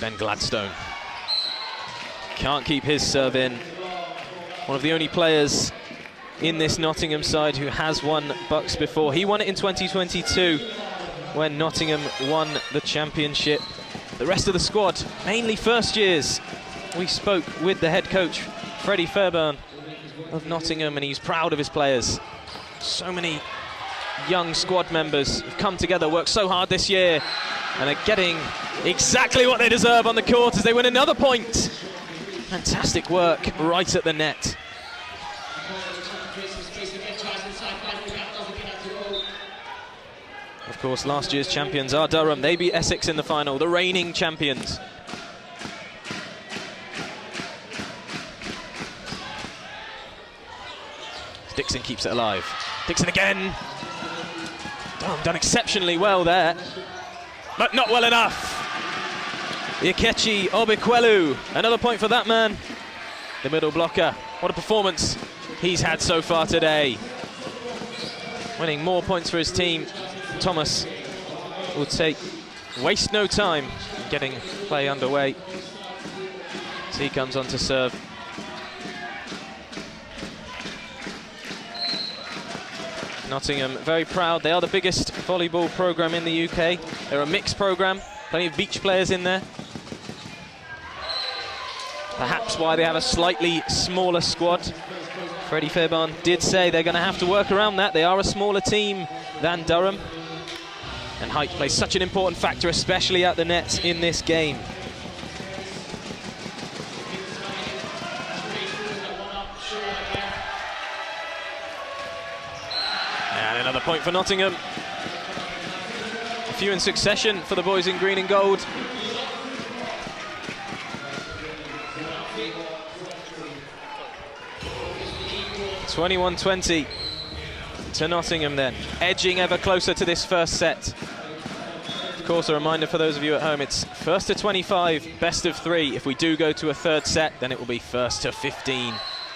Ben Gladstone can't keep his serve in. One of the only players in this Nottingham side who has won BUCS before. He won it in 2022 when Nottingham won the championship. The rest of the squad, mainly first years. We spoke with the head coach, Freddie Fairbairn of Nottingham, and he's proud of his players. So many young squad members have come together, worked so hard this year, and are getting exactly what they deserve on the court as they win another point. Fantastic work right at the net. Of course, last year's champions are Durham. They beat Essex in the final, the reigning champions. Dixon keeps it alive. Dixon again. Durham done exceptionally well there, but not well enough. Ikechi Obikwelu, another point for that man. The middle blocker. What a performance he's had so far today. Winning more points for his team. Thomas will waste no time getting play underway. As he comes on to serve. Nottingham very proud. They are the biggest volleyball programme in the UK. They're a mixed programme, plenty of beach players in there. Perhaps why they have a slightly smaller squad. Freddie Fairbairn did say they're going to have to work around that. They are a smaller team than Durham. And height plays such an important factor, especially at the net in this game. And another point for Nottingham. A few in succession for the boys in green and gold. (21-20) to Nottingham then, edging ever closer to this first set. Of course, a reminder for those of you at home, it's first to 25, best of 3. If we do go to a third set, then it will be first to 15.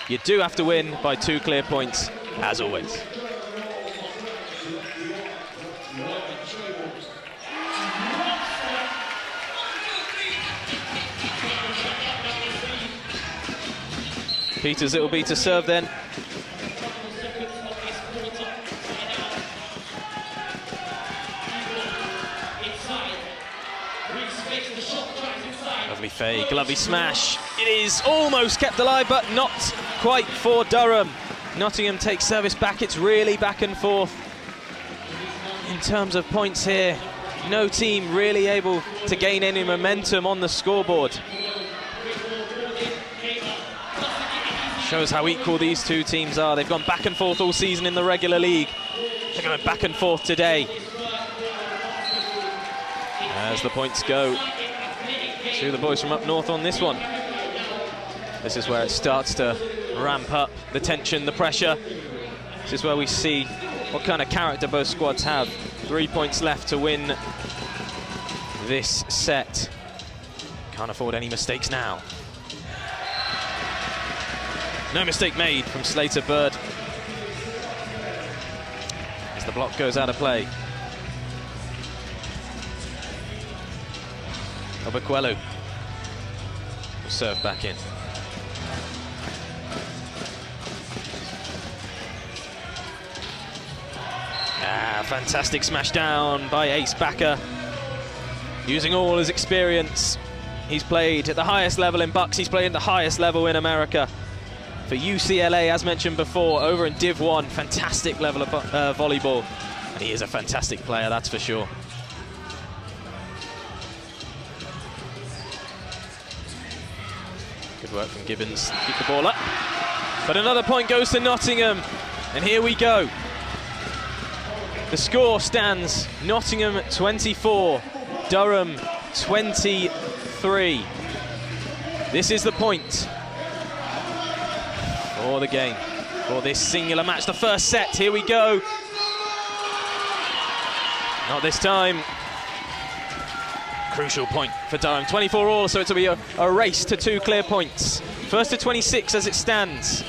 You do have to win by 2 clear points, as always. Peters it will be to serve then. Lovely fake, lovely smash. It is almost kept alive, but not quite for Durham. Nottingham takes service back. It's really back and forth in terms of points here. No team really able to gain any momentum on the scoreboard. Shows how equal these two teams are. They've gone back and forth all season in the regular league. They're going back and forth today. As the points go to the boys from up north on this one. This is where it starts to ramp up the tension, the pressure. This is where we see what kind of character both squads have. 3 points left to win this set. Can't afford any mistakes now. No mistake made from Slater Bird as the block goes out of play. Obikwelu will serve back in. Fantastic smash down by Ace Backer. Using all his experience. He's played at the highest level in BUCS, he's played at the highest level in America. For UCLA, as mentioned before, over in Div 1, fantastic level of volleyball. And he is a fantastic player, that's for sure. Good work from Gibbons to keep the ball up. But another point goes to Nottingham. And here we go. The score stands Nottingham 24, Durham 23. This is the point for the game, for this singular match. The first set, here we go. Not this time. Crucial point for Durham. 24 all, so it'll be a race to 2 clear points. First to 26 as it stands.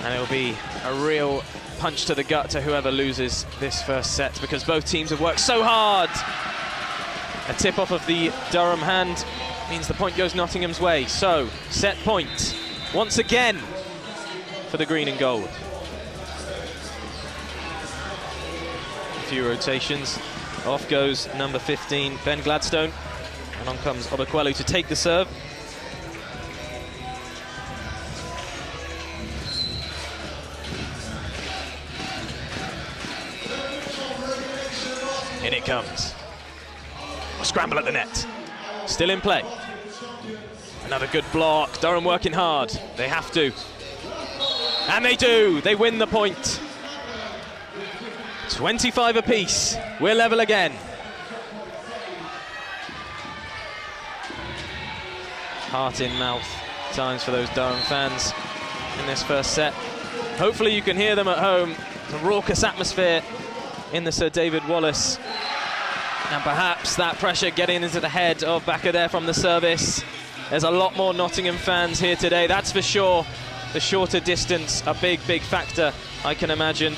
And it'll be a real punch to the gut to whoever loses this first set, because both teams have worked so hard A tip off of the Durham hand means the point goes Nottingham's way. So, set point once again for the green and gold. A few rotations. Off goes number 15, Ben Gladstone. And on comes Obakwelu to take the serve. In it comes. A scramble at the net. Still in play. Another good block. Durham working hard. They have to. And they do. They win the point. 25 apiece. We're level again. Heart in mouth times for those Durham fans in this first set. Hopefully you can hear them at home. The raucous atmosphere in the Sir David Wallace. And perhaps that pressure getting into the head of Bakadere from the service. There's a lot more Nottingham fans here today, that's for sure. The shorter distance, a big, big factor, I can imagine.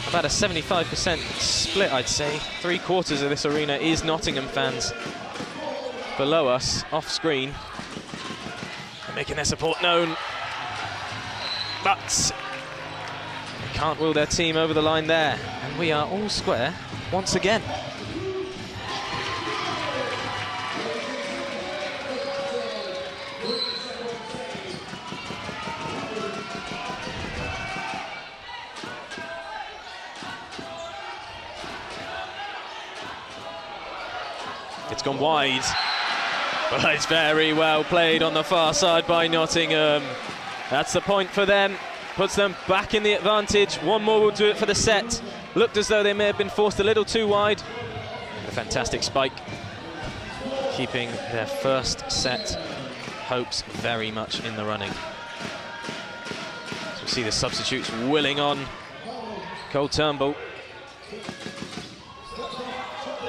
About a 75% split, I'd say. 3/4 of this arena is Nottingham fans. Below us, off screen, they're making their support known. But they can't will their team over the line there. And we are all square once again. It's gone wide, but it's very well played on the far side by Nottingham. That's the point for them. Puts them back in the advantage. One more will do it for the set. Looked as though they may have been forced a little too wide. A fantastic spike. Keeping their first set hopes very much in the running. So we see the substitutes willing on. Cole Turnbull.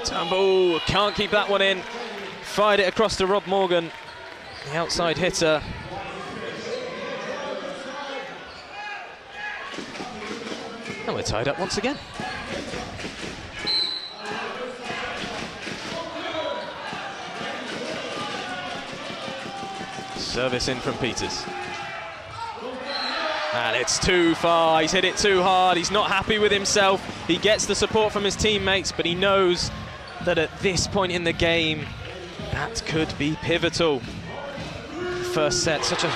Turnbull can't keep that one in. Fired it across to Rob Morgan, the outside hitter. And we're tied up once again. Service in from Peters. And it's too far, he's hit it too hard, he's not happy with himself. He gets the support from his teammates, but he knows that at this point in the game, that could be pivotal. First set, such a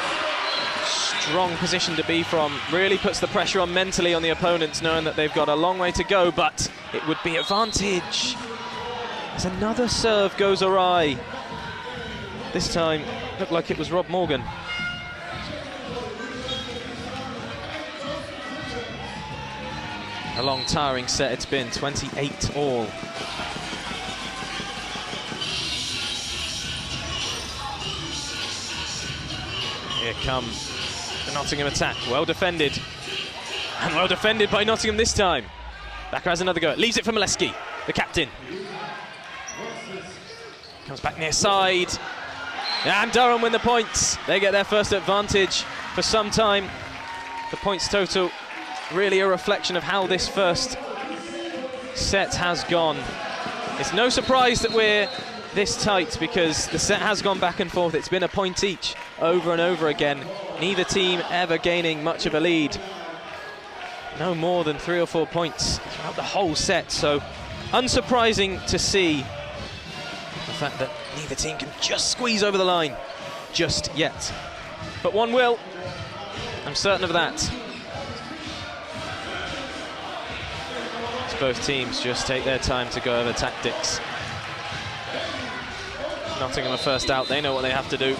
strong position to be from. Really puts the pressure on mentally on the opponents, knowing that they've got a long way to go, but it would be advantage. As another serve goes awry. This time, looked like it was Rob Morgan. A long, tiring set it's been, 28 all. Here comes the Nottingham attack, well defended. And well defended by Nottingham this time. Backer has another go, leaves it for Molesky, the captain. Comes back near side. And Durham win the points. They get their first advantage for some time. The points total really a reflection of how this first set has gone. It's no surprise that we're this tight because the set has gone back and forth. It's been a point each over and over again. Neither team ever gaining much of a lead. No more than 3 or 4 points throughout the whole set, so unsurprising to see the fact that neither team can just squeeze over the line just yet. But one will, I'm certain of that. As both teams just take their time to go over tactics. Nottingham are first out, they know what they have to do.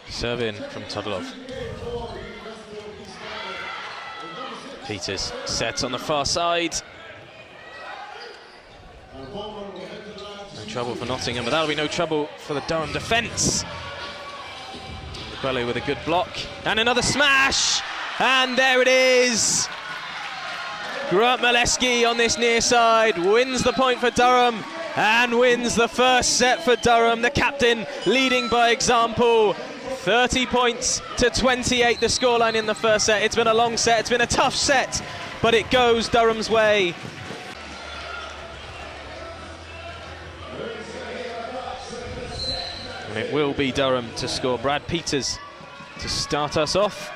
Serve in from Todorov. Peters set on the far side. No trouble for Nottingham, but that'll be no trouble for the Durham defence. Obakwelu with a good block. And another smash! And there it is! Grant Maleski on this near side wins the point for Durham and wins the first set for Durham. The captain leading by example. 30 points to 28 the scoreline in the first set. It's been a long set, it's been a tough set, but it goes Durham's way. And it will be Durham to score. Brad Peters to start us off.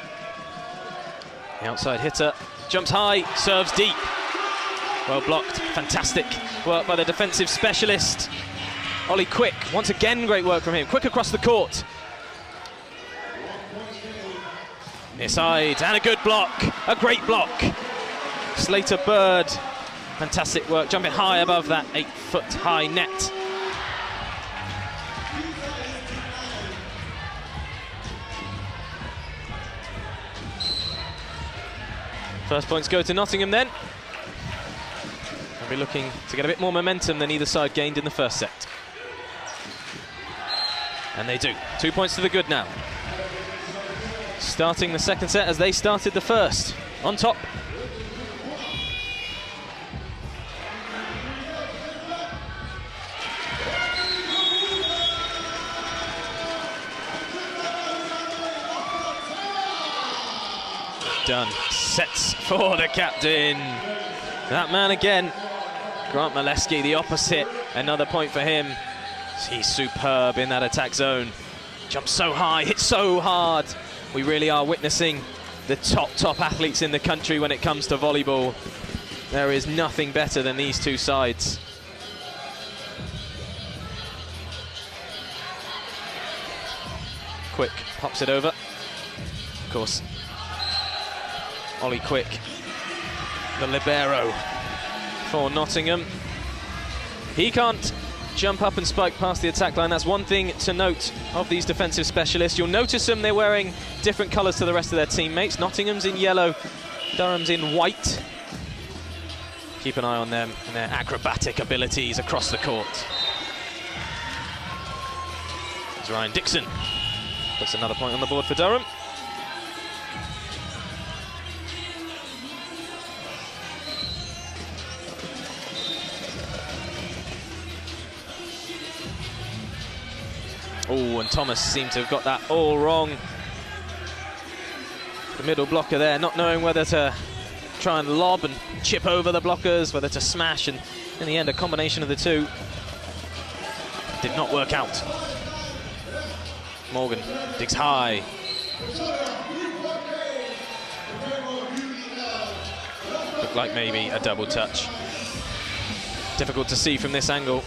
The outside hitter jumps high, serves deep. Well blocked, fantastic work by the defensive specialist. Ollie Quick, once again great work from him. Quick across the court. Near side, and a good block, a great block. Slater Bird, fantastic work, jumping high above that 8-foot high net. First points go to Nottingham then. They'll be looking to get a bit more momentum than either side gained in the first set. And they do. 2 points to the good now. Starting the second set as they started the first. On top. Done. Sets for the captain. That man again. Grant Maleski, the opposite. Another point for him. He's superb in that attack zone. Jumps so high, hits so hard. We really are witnessing the top athletes in the country when it comes to volleyball. There is nothing better than these two sides. Quick pops it over. Of course, Ollie Quick, the libero for Nottingham. He can't jump up and spike past the attack line. That's one thing to note of these defensive specialists. You'll notice them, they're wearing different colours to the rest of their teammates. Nottingham's in yellow, Durham's in white. Keep an eye on them and their acrobatic abilities across the court. There's Ryan Dixon. Puts another point on the board for Durham. Oh, and Thomas seemed to have got that all wrong. The middle blocker there, not knowing whether to try and lob and chip over the blockers, whether to smash, and in the end, a combination of the two did not work out. Morgan digs high. Looked like maybe a double touch. Difficult to see from this angle.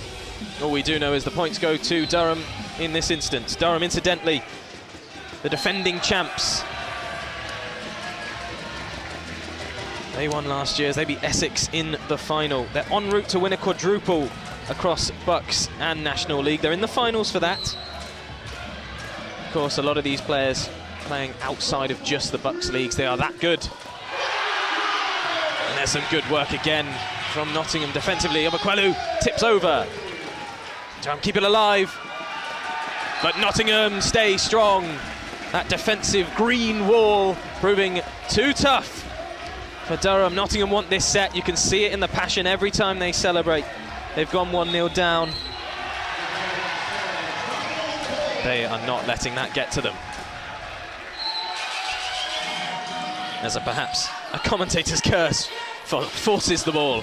All we do know is the points go to Durham in this instance. Durham, incidentally, the defending champs. They won last year as they beat Essex in the final. They're en route to win a quadruple across BUCS and National League. They're in the finals for that. Of course, a lot of these players playing outside of just the BUCS leagues. They are that good. And there's some good work again from Nottingham defensively. Obakwelu tips over. Durham keep it alive. But Nottingham stay strong. That defensive green wall proving too tough for Durham. Nottingham want this set. You can see it in the passion every time they celebrate. They've gone 1-0 down. They are not letting that get to them. As perhaps a commentator's curse forces the ball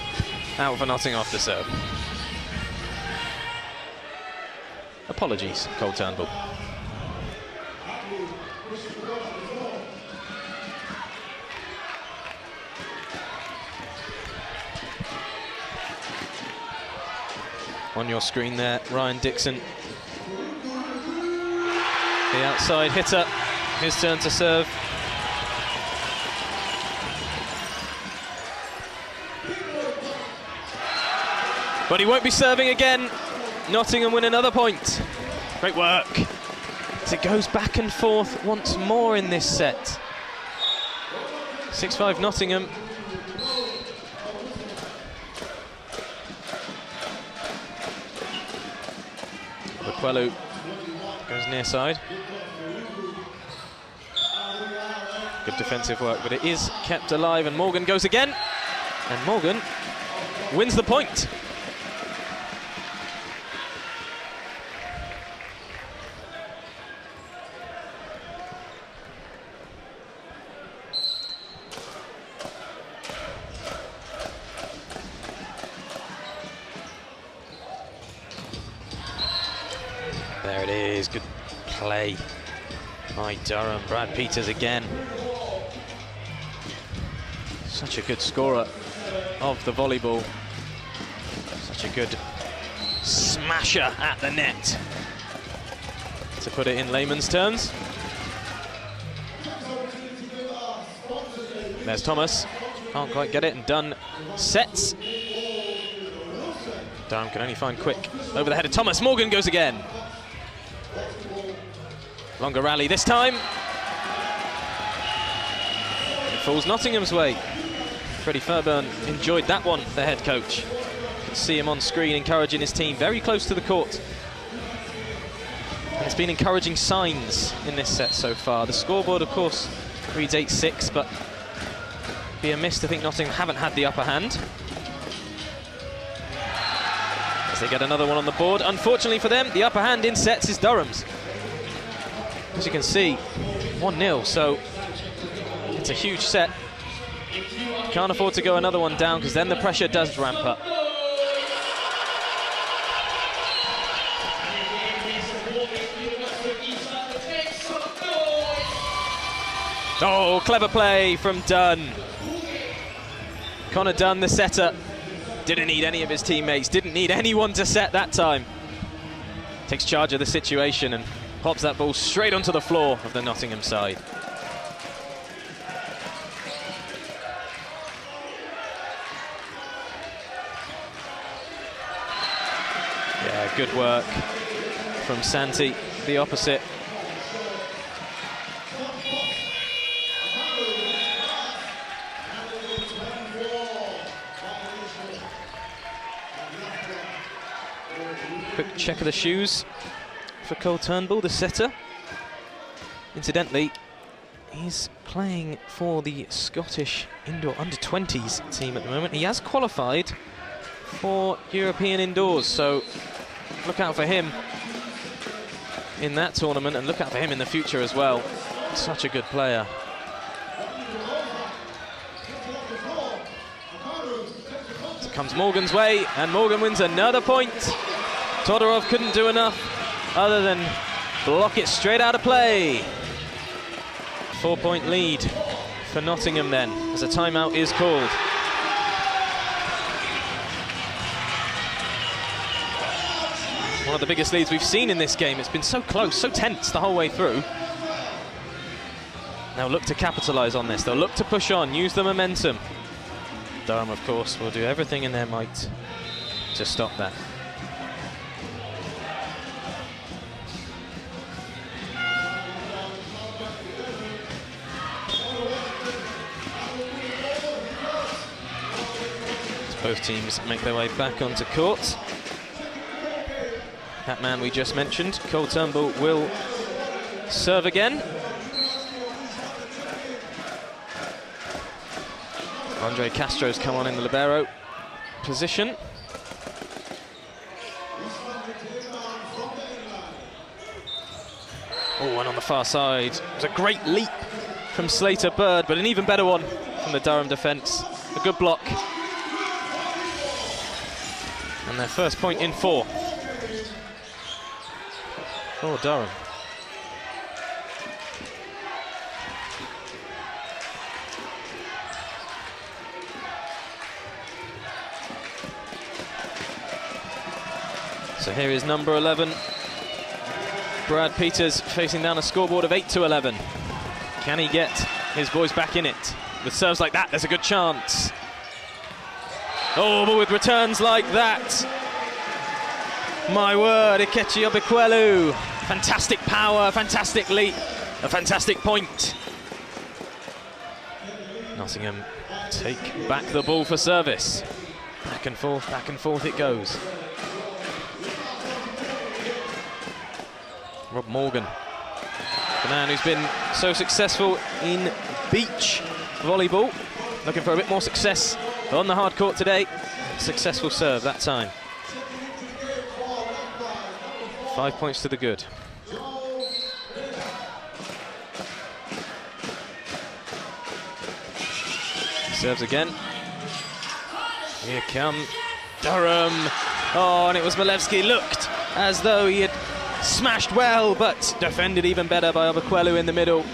out for Nottingham off the serve. Apologies, Cole Turnbull. On your screen there, Ryan Dixon. The outside hitter, his turn to serve. But he won't be serving again. Nottingham win another point. Great work. As it goes back and forth once more in this set. 6-5 Nottingham. Obakwelu goes near side. Good defensive work, but it is kept alive, and Morgan goes again. And Morgan wins the point. There it is, good play by Durham. Brad Peters again. Such a good scorer of the volleyball. Such a good smasher at the net, to put it in layman's terms. There's Thomas, can't quite get it, and Dunn sets. Durham can only find Quick over the head of Thomas. Morgan goes again. Longer rally this time. It falls Nottingham's way. Freddie Fairburn enjoyed that one, the head coach. You can see him on screen encouraging his team very close to the court. And it's been encouraging signs in this set so far. The scoreboard, of course, reads 8-6, but be a miss to think Nottingham haven't had the upper hand. As they get another one on the board. Unfortunately for them, the upper hand in sets is Durham's. As you can see, 1-0, so it's a huge set. Can't afford to go another one down, because then the pressure does ramp up. Oh, clever play from Dunn. Connor Dunn, the setter, didn't need any of his teammates, didn't need anyone to set that time. Takes charge of the situation and pops that ball straight onto the floor of the Nottingham side. Yeah, good work from Santi, the opposite. Quick check of the shoes for Cole Turnbull, the setter. Incidentally, he's playing for the Scottish indoor under-20s team at the moment. He has qualified for European indoors, so look out for him in that tournament, and look out for him in the future as well. Such a good player. So comes Morgan's way, and Morgan wins another point. Todorov couldn't do enough other than block it straight out of play. 4-point lead for Nottingham then, as a timeout is called. One of the biggest leads we've seen in this game. It's been so close, so tense the whole way through. Now look to capitalise on this. They'll look to push on, use the momentum. Durham, of course, will do everything in their might to stop that. Both teams make their way back onto court. That man we just mentioned, Cole Turnbull, will serve again. Andre Castro's come on in the libero position. Oh, and on the far side, it was a great leap from Slater Bird, but an even better one from the Durham defence. A good block. And their first point in 4 for Durham. So here is number 11, Brad Peters, facing down a scoreboard of 8-11. Can he get his boys back in it? With serves like that, there's a good chance. Oh, but with returns like that, my word, Ikechi Obikwelu. Fantastic power, fantastic leap, a fantastic point. Nottingham take back the ball for service. Back and forth it goes. Rob Morgan, the man who's been so successful in beach volleyball, looking for a bit more success on the hard court today. Successful serve that time. 5 points to the good. Serves again. Here come Durham. Oh, and it was Malevsky. Looked as though he had smashed well, but defended even better by Obakwelu in the middle.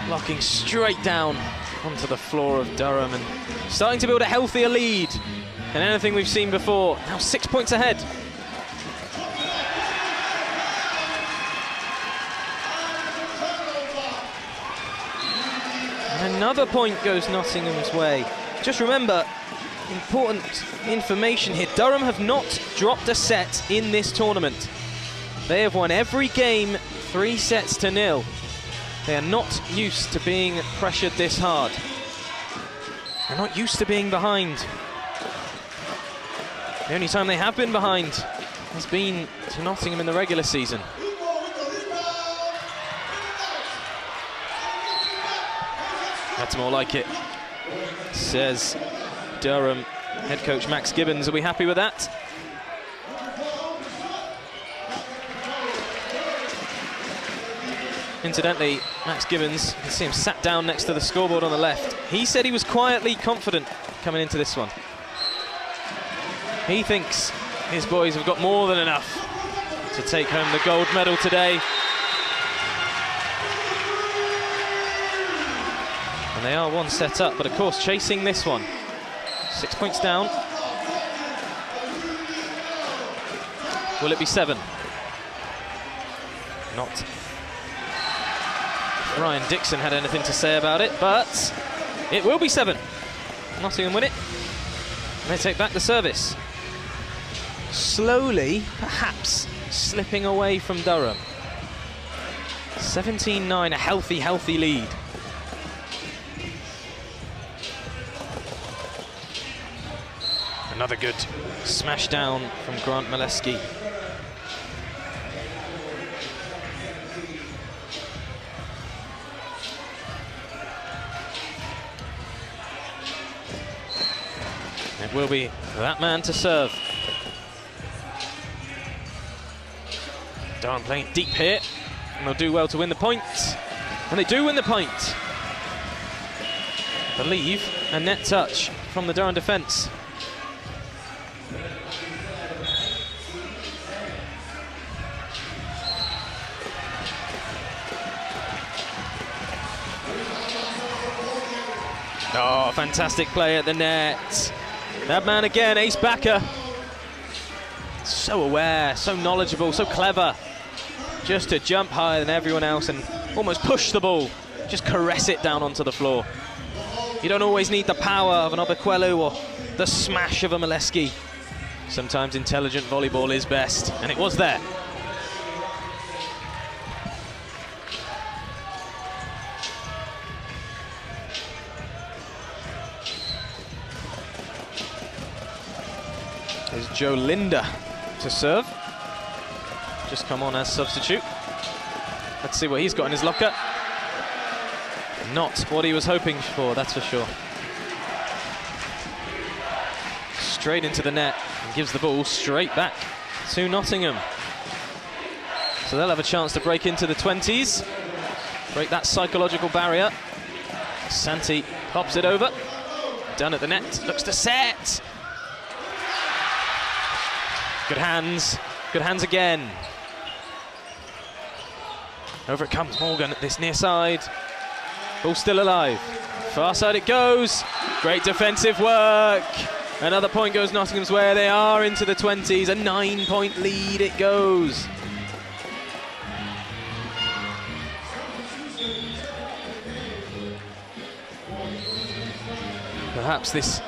Locking straight down onto the floor of Durham and starting to build a healthier lead than anything we've seen before. Now 6 points ahead. And another point goes Nottingham's way. Just remember, important information here, Durham have not dropped a set in this tournament. They have won every game 3-0. They are not used to being pressured this hard. They're not used to being behind. The only time they have been behind has been to Nottingham in the regular season. That's more like it, says Durham head coach Max Gibbons. Are we happy with that? Incidentally, Max Gibbons, you can see him sat down next to the scoreboard on the left. He said he was quietly confident coming into this one. He thinks his boys have got more than enough to take home the gold medal today. And they are one set up, but of course chasing this one. 6 points down. Will it be 7? Not. Ryan Dixon had anything to say about it, but it will be 7. Nottingham win it, and they take back the service. Slowly, perhaps, slipping away from Durham. 17-9, a healthy lead. Another good smash down from Grant Malevsky. It will be that man to serve. Durham playing it deep here, and they'll do well to win the point. And they do win the point. I believe a net touch from the Durham defence. Oh, fantastic play at the net. That man again, Ace Backer. So aware, so knowledgeable, so clever. Just to jump higher than everyone else and almost push the ball. Just caress it down onto the floor. You don't always need the power of an Obakwelu or the smash of a Malevsky. Sometimes intelligent volleyball is best, and it was there. There's Joe Linder to serve. Just come on as substitute. Let's see what he's got in his locker. Not what he was hoping for, that's for sure. Straight into the net and gives the ball straight back to Nottingham. So they'll have a chance to break into the 20s. Break that psychological barrier. Santi pops it over. Done at the net, looks to set. Good hands again. Over it comes Morgan at this near side. Ball still alive. Far side it goes. Great defensive work. Another point goes Nottingham's way. They are into the 20s. A 9-point lead it goes. Perhaps this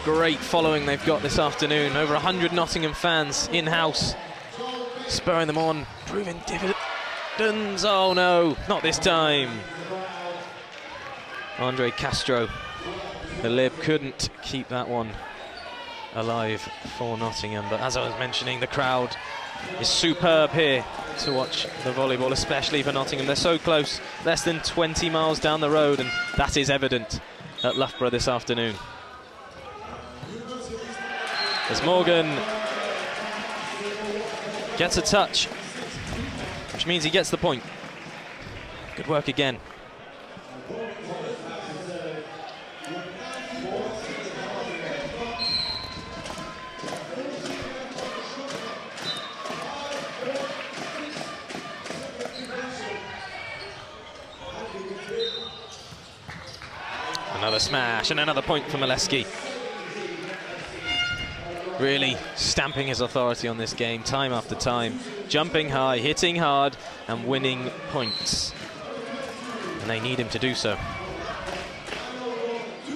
great following they've got this afternoon. Over 100 Nottingham fans in-house, spurring them on, proving dividends. Oh no, not this time. Andre Castro, the Lib, couldn't keep that one alive for Nottingham. But as I was mentioning, the crowd is superb here to watch the volleyball, especially for Nottingham. They're so close, less than 20 miles down the road, and that is evident at Loughborough this afternoon. As Morgan gets a touch, which means he gets the point. Good work again. Another smash and another point for Molesky. Really stamping his authority on this game time after time. Jumping high, hitting hard and winning points. And they need him to do so.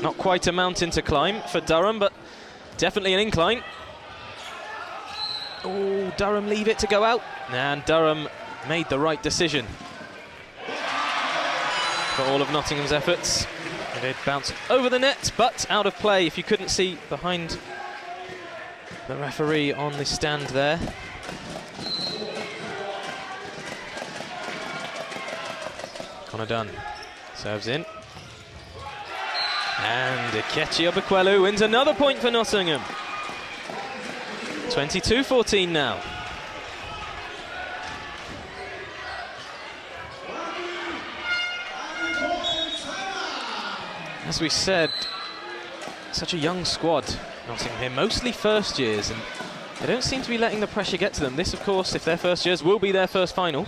Not quite a mountain to climb for Durham, but definitely an incline. Oh, Durham leave it to go out. And Durham made the right decision. For all of Nottingham's efforts. It did bounce over the net, but out of play. If you couldn't see behind the referee on the stand there. Connor Dunn serves in. And Ikechi Obekwelu wins another point for Nottingham. 22-14 now. As we said, such a young squad, Nottingham here, mostly first years, and they don't seem to be letting the pressure get to them. This, of course, if they're first years, will be their first final.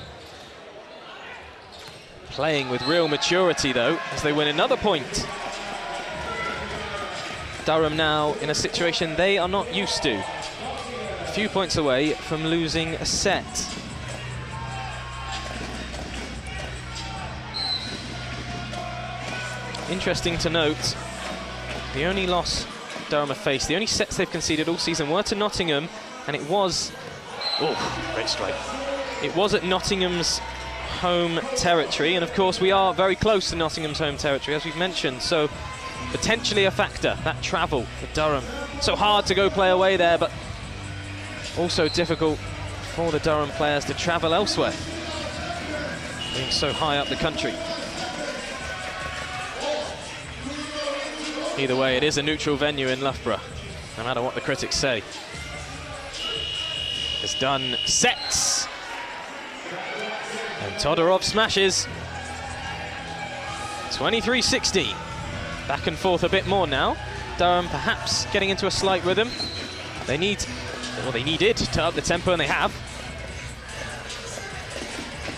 Playing with real maturity, though, as they win another point. Durham now in a situation they are not used to. A few points away from losing a set. Interesting to note, the only loss Durham have faced, the only sets they've conceded all season were to Nottingham, and it was, oh, great strike. It was at Nottingham's home territory, and of course we are very close to Nottingham's home territory, as we've mentioned, so potentially a factor, that travel for Durham. So hard to go play away there, but also difficult for the Durham players to travel elsewhere, being so high up the country. Either way, it is a neutral venue in Loughborough, no matter what the critics say. It's done, sets, and Todorov smashes. 23-16. Back and forth a bit more now. Durham perhaps getting into a slight rhythm. They need, well, they needed to up the tempo, and they have.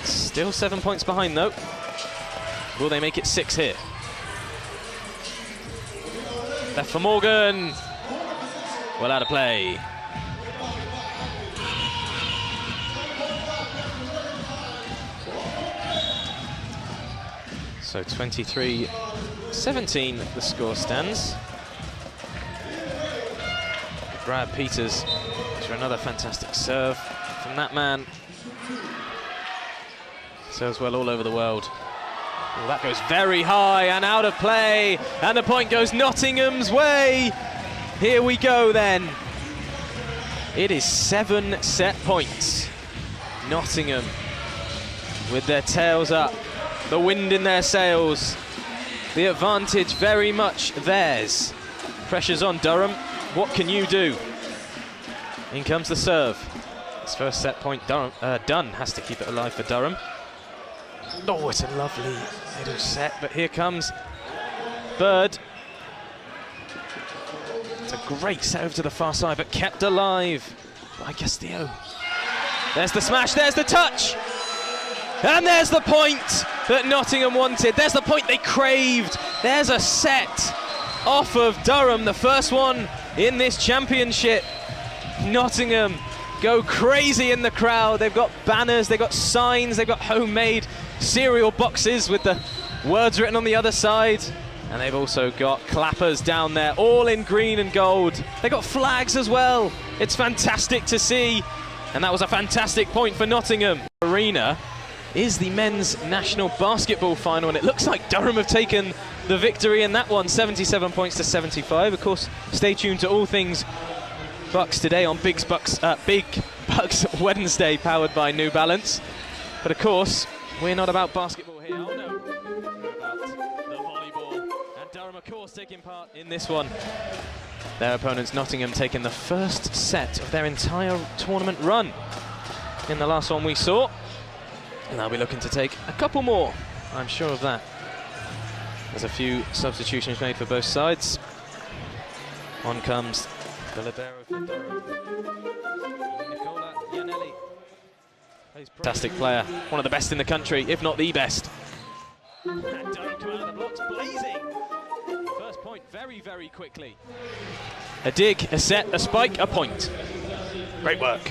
Still 7 points behind, though. Will they make it 6 here? Left for Morgan. Well out of play. So 23-17 the score stands. Brad Peters for another fantastic serve from that man. Serves well all over the world. Well, that goes very high and out of play, and the point goes Nottingham's way. Here we go then. It is 7 set points. Nottingham with their tails up, the wind in their sails, the advantage very much theirs. Pressure's on Durham. What can you do? In comes the serve. His first set point, Dunn has to keep it alive for Durham. Oh, it's a lovely little set, but here comes Bird. It's a great set over to the far side, but kept alive by Castillo. There's the smash, there's the touch! And there's the point that Nottingham wanted. There's the point they craved. There's a set off of Durham, the first one in this championship. Nottingham go crazy in the crowd. They've got banners, they've got signs, they've got homemade cereal boxes with the words written on the other side. And they've also got clappers down there, all in green and gold. They've got flags as well. It's fantastic to see. And that was a fantastic point for Nottingham. Arena is the men's national basketball final, and it looks like Durham have taken the victory in that one, 77 points to 75. Of course, stay tuned to all things BUCS today on Big BUCS Wednesday, powered by New Balance. But of course, we're not about basketball here. Oh no, we're about the volleyball. And Durham, of course, taking part in this one. Their opponents, Nottingham, taking the first set of their entire tournament run in the last one we saw. And they'll be looking to take a couple more, I'm sure of that. There's a few substitutions made for both sides. On comes the libero for Durham. Fantastic player, one of the best in the country, if not the best. And Durham come out of the blocks blazing. First point very, very quickly. A dig, a set, a spike, a point. Great work.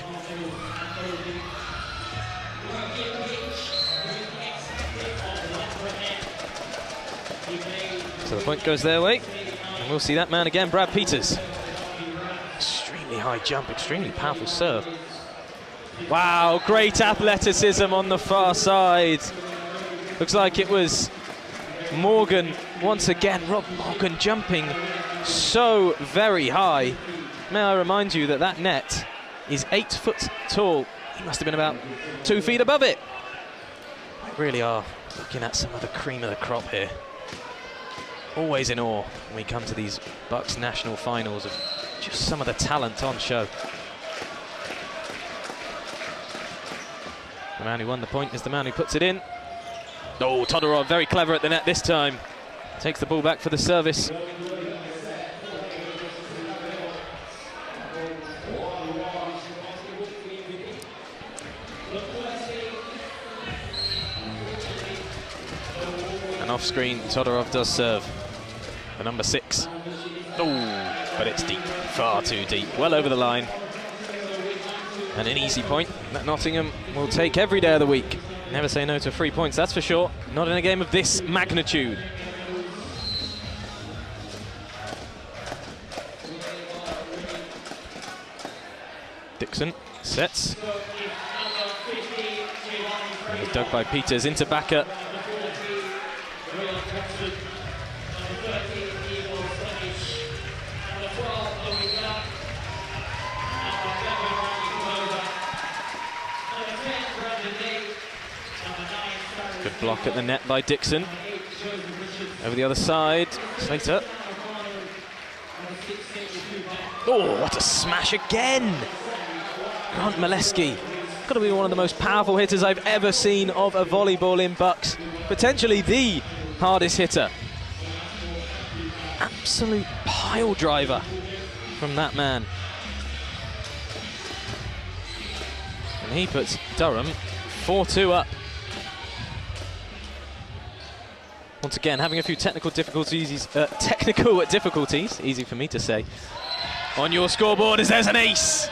So the point goes their way, and we'll see that man again, Brad Peters. Extremely high jump, extremely powerful serve. Wow, great athleticism on the far side. Looks like it was Morgan once again. Rob Morgan jumping so very high. May I remind you that that net is 8 foot tall. He must have been about 2 feet above it. We really are looking at some of the cream of the crop here. Always in awe when we come to these BUCS national finals of just some of the talent on show. The man who won the point is the man who puts it in. Oh, Todorov very clever at the net this time. Takes the ball back for the service. And off screen, Todorov does serve. The number 6. Oh, but it's deep, far too deep, well over the line. And an easy point that Nottingham will take every day of the week. Never say no to 3 points, that's for sure. Not in a game of this magnitude. Dixon sets. And he's dug by Peters into backer. Good block at the net by Dixon. Over the other side, Slater. Oh, what a smash again! Grant Molesky, got to be one of the most powerful hitters I've ever seen of a volleyball in BUCS. Potentially the hardest hitter. Absolute pile driver from that man. And he puts Durham 4-2 up. Once again, having a few technical difficulties, easy for me to say. On your scoreboard is there's an ace.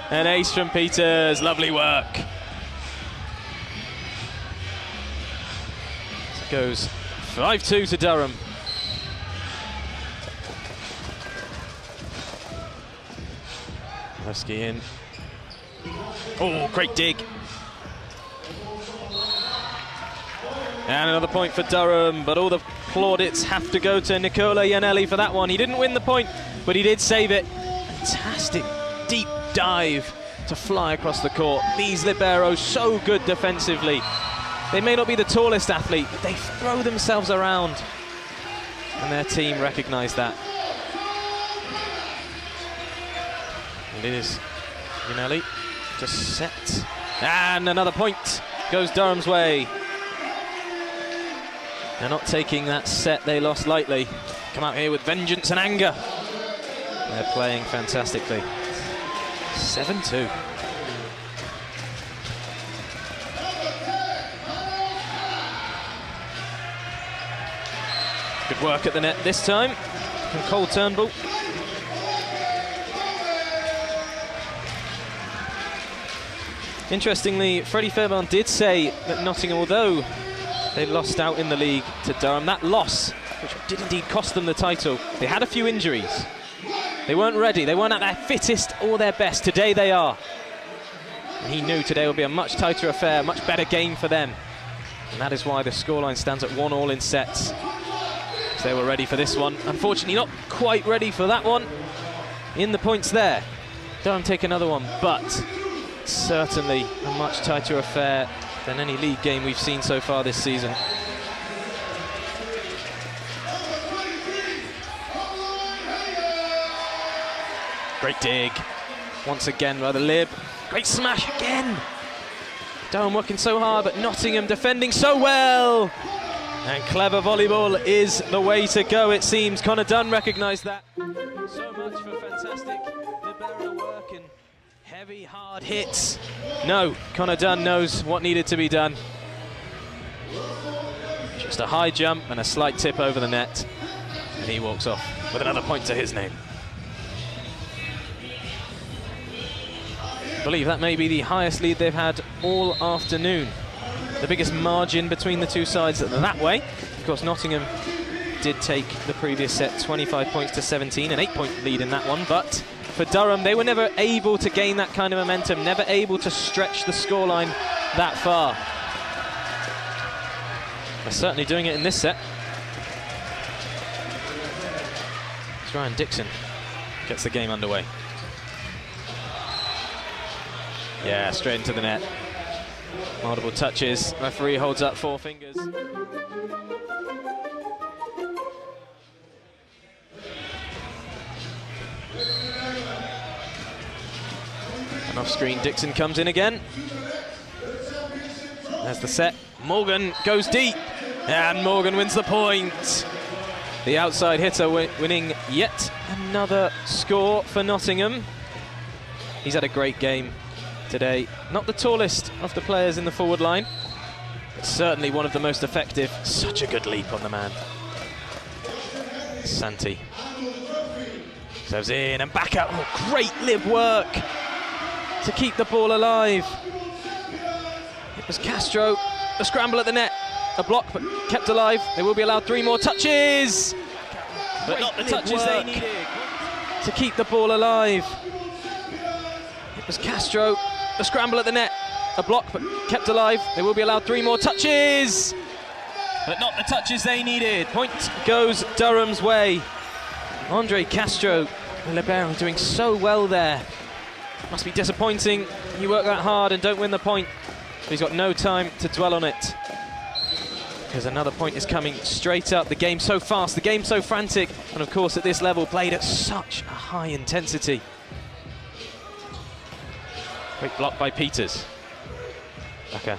An ace from Peters, lovely work. So it goes 5-2 to Durham. Molesky in. Oh, great dig. And another point for Durham, but all the plaudits have to go to Nicola Iannelli for that one. He didn't win the point, but he did save it. Fantastic deep dive to fly across the court. These liberos so good defensively. They may not be the tallest athlete, but they throw themselves around. And their team recognise that. And it is Iannelli just set. And another point goes Durham's way. They're not taking that set they lost lightly. Come out here with vengeance and anger. They're playing fantastically. 7-2. Good work at the net this time from Cole Turnbull. Interestingly, Freddie Fairbairn did say that Nottingham, although they lost out in the league to Durham, that loss, which did indeed cost them the title, they had a few injuries. They weren't ready, they weren't at their fittest or their best. Today they are. And he knew today would be a much tighter affair, much better game for them. And that is why the scoreline stands at 1-1 in sets. So they were ready for this one. Unfortunately not quite ready for that one. In the points there. Durham take another one, but certainly a much tighter affair than any league game we've seen so far this season. Great dig. Once again by the lib. Great smash again. Durham working so hard, but Nottingham defending so well. And clever volleyball is the way to go, it seems. Connor Dunn recognised that. So much for fantastic libero work and heavy, hard hits. No, Connor Dunn knows what needed to be done. Just a high jump and a slight tip over the net. And he walks off with another point to his name. I believe that may be the highest lead they've had all afternoon. The biggest margin between the two sides that way. Of course, Nottingham did take the previous set 25 points to 17, an 8-point lead in that one, but for Durham, they were never able to gain that kind of momentum, never able to stretch the scoreline that far. They're certainly doing it in this set. It's Ryan Dixon gets the game underway. Yeah, straight into the net. Multiple touches. Referee holds up 4 fingers. And off screen, Dixon comes in again. There's the set. Morgan goes deep. And Morgan wins the point. The outside hitter winning yet another score for Nottingham. He's had a great game today. Not the tallest of the players in the forward line, but certainly one of the most effective. Such a good leap on the man. Santi serves in and back out. Oh, great lib work to keep the ball alive. It was Castro. The scramble at the net. A block, but kept alive. They will be allowed 3 more touches, but not the touches they needed to keep the ball alive. It was Castro. The scramble at the net. A block, but kept alive. They will be allowed 3 more touches, but not the touches they needed. Point goes Durham's way. Andre Castro, the libero, doing so well there. Must be disappointing. You work that hard and don't win the point. But he's got no time to dwell on it, because another point is coming straight up. The game so fast, the game so frantic, and of course at this level played at such a high intensity. Great block by Peters. Becker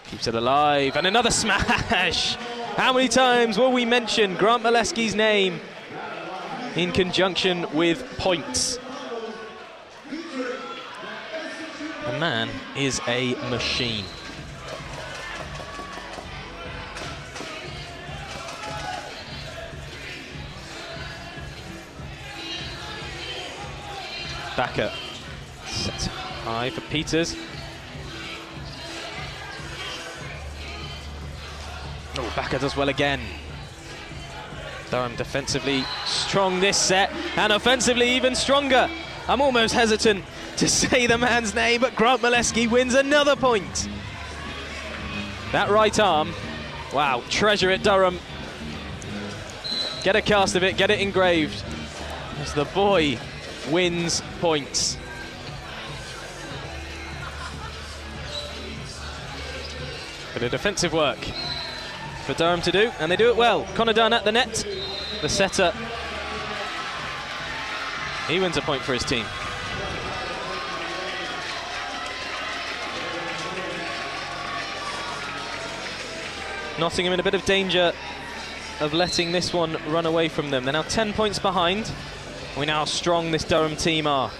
keeps it alive, and another smash! How many times will we mention Grant Molesky's name in conjunction with points? The man is a machine. Backer sets high for Peters. Oh, Backer does well again. Durham defensively strong this set, and offensively even stronger. I'm almost hesitant to say the man's name, but Grant Molesky wins another point. That right arm, wow, treasure it, Durham. Get a cast of it, get it engraved, as the boy wins points. Bit of defensive work for Durham to do, and they do it well. Connor Dunn at the net, the setter. He wins a point for his team. Nottingham in a bit of danger of letting this one run away from them. They're now 10 points behind. We know how strong this Durham team are.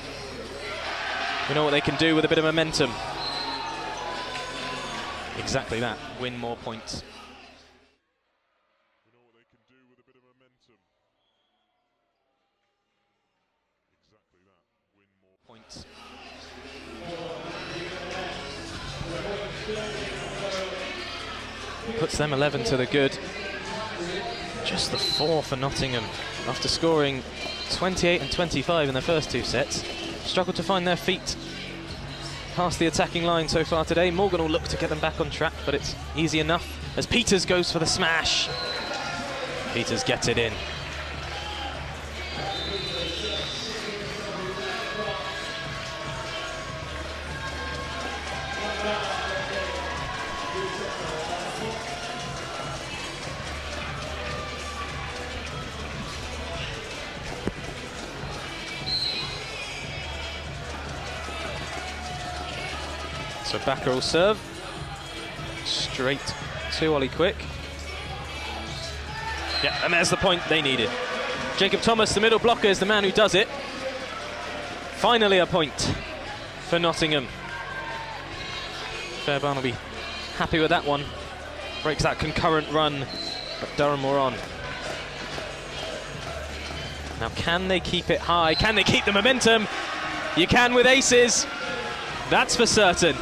We know what they can do with a bit of momentum. Exactly that, win more points. We know what they can do with a bit of momentum. Exactly that, win more points. Puts them 11 to the good. Just the 4 for Nottingham after scoring 28 and 25 in their first 2 sets. Struggled to find their feet past the attacking line so far today. Morgan will look to get them back on track, but it's easy enough as Peters goes for the smash. Peters gets it in. So Backer will serve. Straight to Ollie Quick. Yeah, and there's the point they needed. Jacob Thomas, the middle blocker, is the man who does it. Finally a point for Nottingham. Fairbairn will be happy with that one. Breaks that concurrent run, but Durham were on. Now can they keep it high? Can they keep the momentum? You can with aces. That's for certain.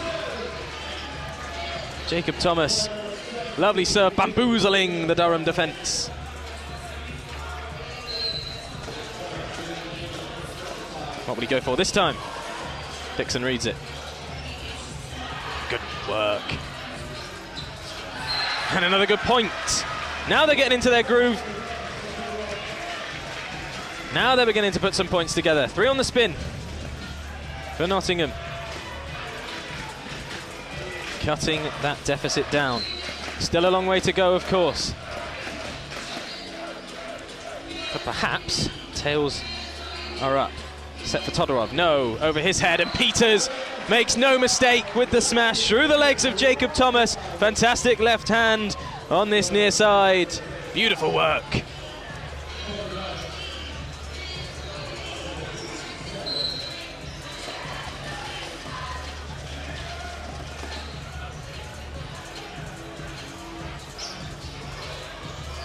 Jacob Thomas, lovely serve, bamboozling the Durham defence. What will he go for this time? Dixon reads it. Good work. And another good point. Now they're getting into their groove. Now they're beginning to put some points together. 3 on the spin for Nottingham. Cutting that deficit down. Still a long way to go, of course. But perhaps tails are up. Set for Todorov. No, over his head, and Peters makes no mistake with the smash through the legs of Jacob Thomas. Fantastic left hand on this near side. Beautiful work.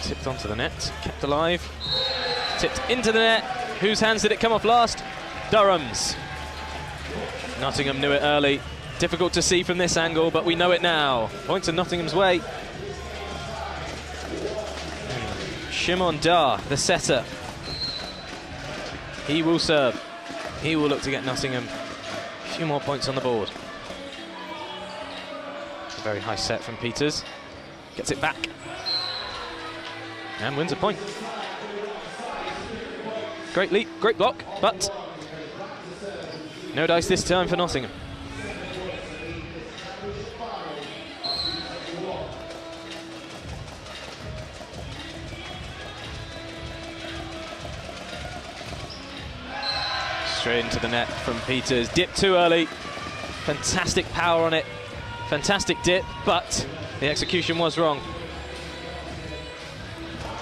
Tipped onto the net, kept alive. Tipped into the net. Whose hands did it come off last? Durham's. Nottingham knew it early. Difficult to see from this angle, but we know it now. Points in Nottingham's way. Shimon Dar, the setter. He will serve. He will look to get Nottingham a few more points on the board. A very high set from Peters. Gets it back. And wins a point. Great leap, great block, but no dice this time for Nottingham. Straight into the net from Peters. Dip too early. Fantastic power on it. Fantastic dip, but the execution was wrong.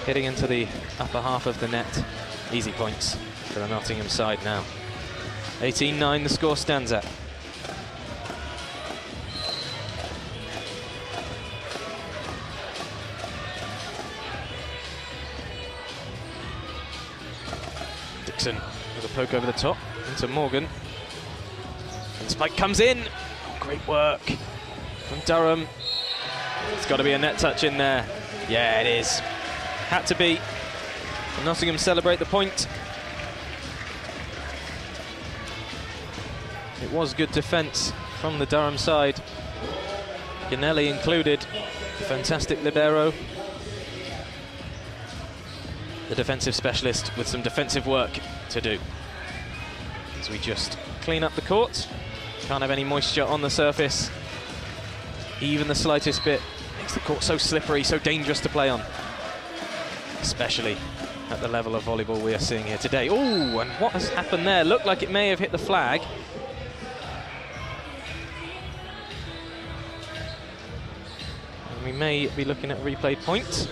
Hitting into the upper half of the net. Easy points for the Nottingham side now. 18-9 the score stands at. Dixon with a poke over the top into Morgan. And the spike comes in. Oh, great work from Durham. It's got to be a net touch in there. Yeah, it is. Had to be. Nottingham celebrate the point. It was good defence from the Durham side. Ganelli included. Fantastic libero. The defensive specialist with some defensive work to do. As we just clean up the court. Can't have any moisture on the surface. Even the slightest bit makes the court so slippery, so dangerous to play on. Especially at the level of volleyball we are seeing here today. Oh, and what has happened there? Looked like it may have hit the flag. And we may be looking at a replay point.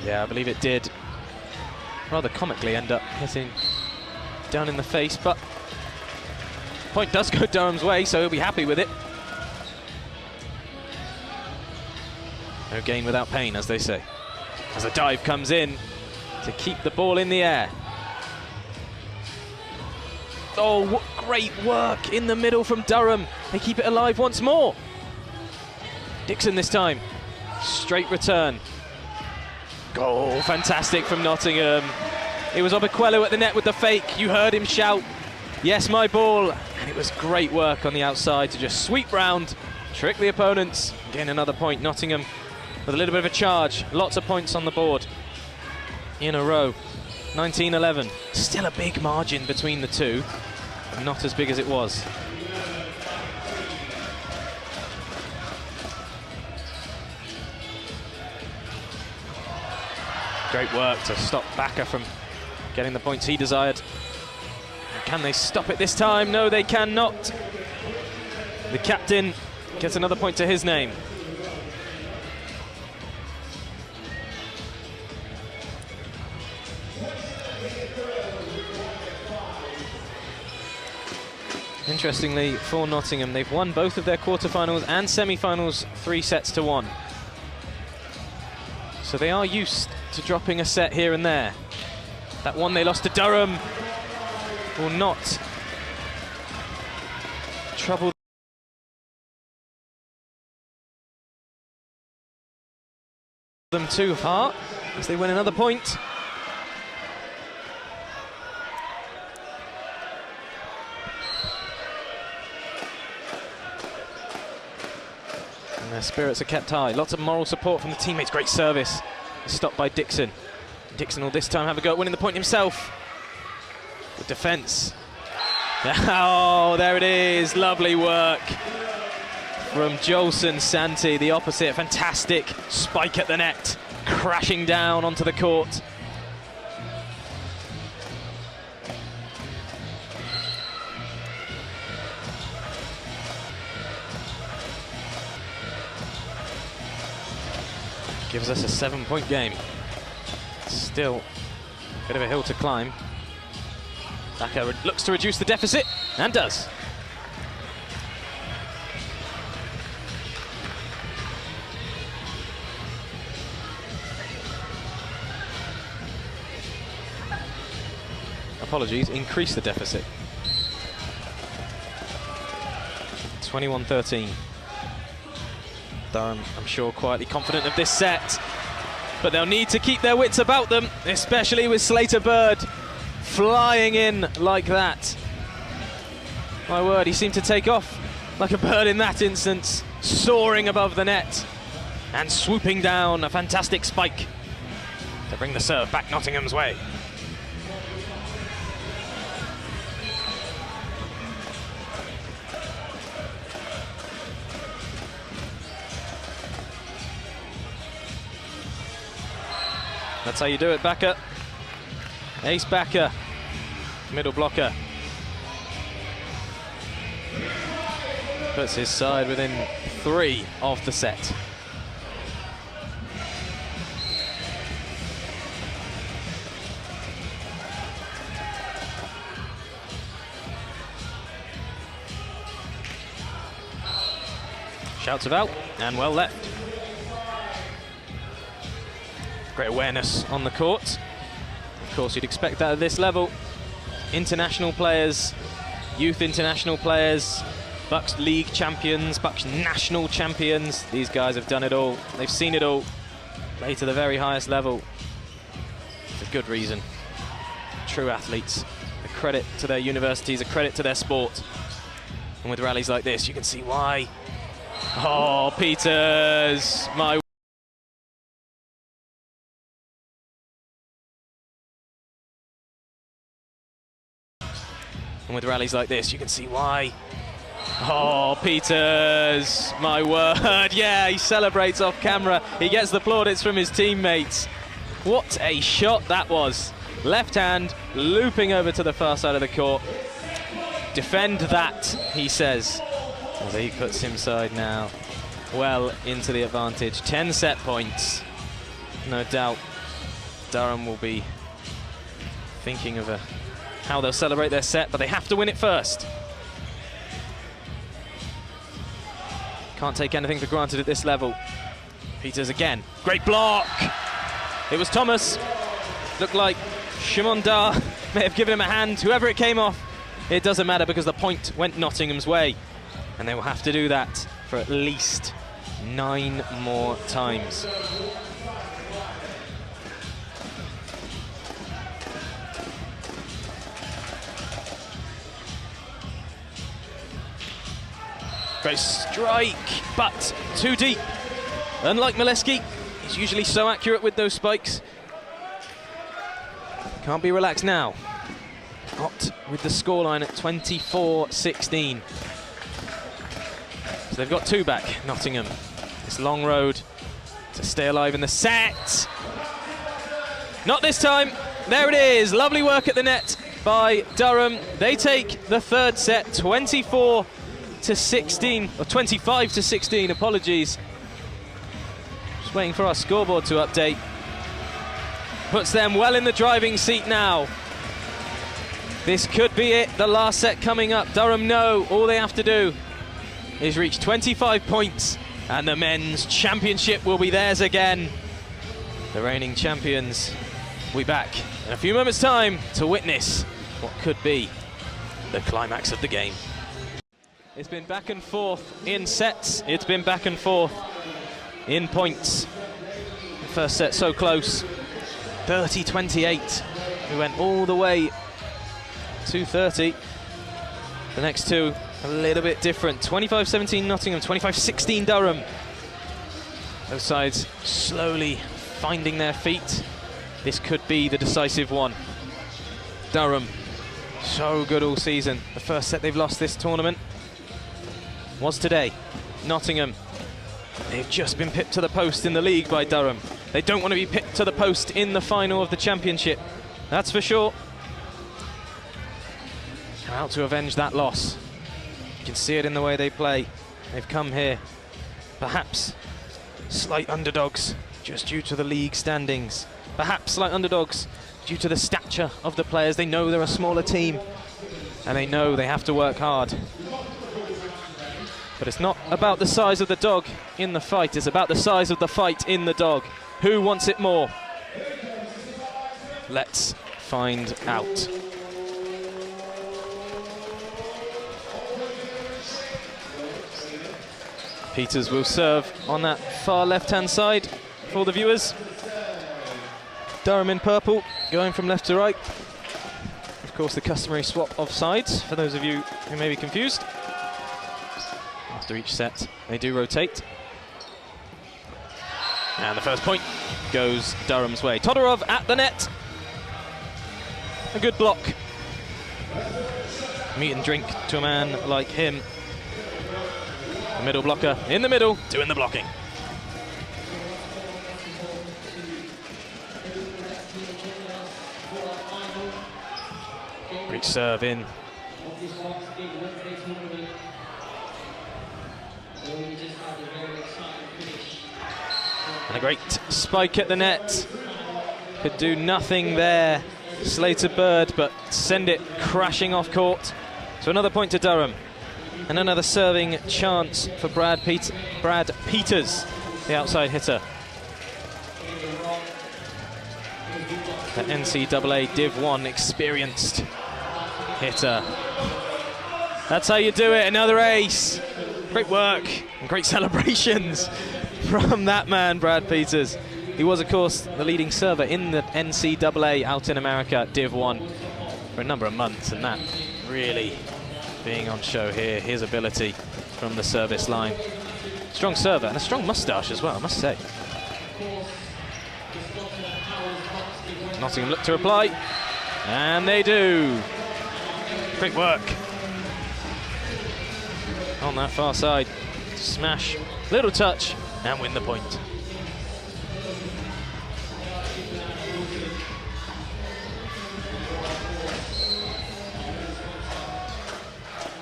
Yeah, I believe it did. Rather comically end up hitting down in the face, but point does go Durham's way, so he'll be happy with it. No gain without pain, as they say. As a dive comes in to keep the ball in the air. Oh, what great work in the middle from Durham. They keep it alive once more. Dixon this time. Straight return. Goal, fantastic from Nottingham. It was Obiquello at the net with the fake. You heard him shout, "Yes, my ball." And it was great work on the outside to just sweep round, trick the opponents, gain another point. Nottingham with a little bit of a charge. Lots of points on the board in a row. 19-11. Still a big margin between the two, but not as big as it was. Great work to stop Backer from getting the points he desired. Can they stop it this time? No, they cannot. The captain gets another point to his name. Interestingly, for Nottingham, they've won both of their quarterfinals and semi-finals 3-1. So they are used to dropping a set here and there. That one they lost to Durham will not trouble them too far as they win another point. And their spirits are kept high. Lots of moral support from the teammates. Great service. Stopped by Dixon. Dixon will this time have a go at winning the point himself. Good defence. Oh, there it is. Lovely work from Jolson Santi, the opposite. Fantastic spike at the net, crashing down onto the court. Gives us a 7-point game. Still a bit of a hill to climb. Baka looks to reduce the deficit, and does. Apologies, increase the deficit. 21-13. Durham, I'm sure, quietly confident of this set, but they'll need to keep their wits about them, especially with Slater Bird flying in like that. My word, he seemed to take off like a bird in that instance, soaring above the net and swooping down. A fantastic spike to bring the serve back Nottingham's way. That's how you do it, Baka. Ace Baka, middle blocker. Puts his side within 3 of the set. Shouts of out, and well left. Great awareness on the court. Of course, you'd expect that at this level. International players, youth international players, BUCS League champions, BUCS national champions. These guys have done it all. They've seen it all. Play to the very highest level. For good reason. True athletes. A credit to their universities, a credit to their sport. And with rallies like this, you can see why. Oh, Peters, my And with rallies like this, you can see why. Oh, Peters, my word. Yeah, he celebrates off camera. He gets the plaudits from his teammates. What a shot that was. Left hand, looping over to the far side of the court. Defend that, he says. As he puts him side now well into the advantage. 10 set points. No doubt Durham will be thinking of how they'll celebrate their set, but they have to win it first. Can't take anything for granted at this level. Peters again, great block. It was Thomas. Looked like Shimon Dar may have given him a hand. Whoever it came off, it doesn't matter because the point went Nottingham's way. And they will have to do that for at least 9 more times. Great strike, but too deep. Unlike Mileski, he's usually so accurate with those spikes. Can't be relaxed now. Not with the scoreline at 24-16. So they've got 2 back, Nottingham. This long road to stay alive in the set. Not this time. There it is. Lovely work at the net by Durham. They take the third set, 24-16, or 25-16, apologies. Just waiting for our scoreboard to update. Puts them well in the driving seat now. This could be it, the last set coming up. Durham know all they have to do is reach 25 points and the men's championship will be theirs again. The reigning champions will be back in a few moments' time to witness what could be the climax of the game. It's been back and forth in sets, it's been back and forth in points. The first set so close, 30-28. We went all the way to 30. The next two a little bit different. 25-17 Nottingham, 25-16 Durham. Both sides slowly finding their feet. This could be the decisive one. Durham, so good all season. The first set they've lost this tournament was today. Nottingham, they've just been pipped to the post in the league by Durham. They don't want to be pipped to the post in the final of the championship, that's for sure. They're out to avenge that loss. You can see it in the way they play. They've come here, perhaps slight underdogs just due to the league standings. Perhaps slight underdogs due to the stature of the players. They know they're a smaller team and they know they have to work hard. But it's not about the size of the dog in the fight, it's about the size of the fight in the dog. Who wants it more? Let's find out. Peters will serve on that far left-hand side for the viewers. Durham in purple, going from left to right. Of course, the customary swap of sides, for those of you who may be confused. After each set, they do rotate. And the first point goes Durham's way. Todorov at the net. A good block. Meat and drink to a man like him. The middle blocker in the middle, doing the blocking. Great serve in. And a great spike at the net. Could do nothing there, Slater Bird, but send it crashing off court. So another point to Durham. And another serving chance for Brad Peters, the outside hitter. The NCAA Div 1 experienced hitter. That's how you do it, another ace. Great work and great celebrations from that man, Brad Peters. He was, of course, the leading server in the NCAA out in America, Div 1, for a number of months, and that really being on show here, his ability from the service line. Strong server and a strong moustache as well, I must say. Nottingham look to reply, and they do. Great work on that far side. Smash, little touch, and win the point.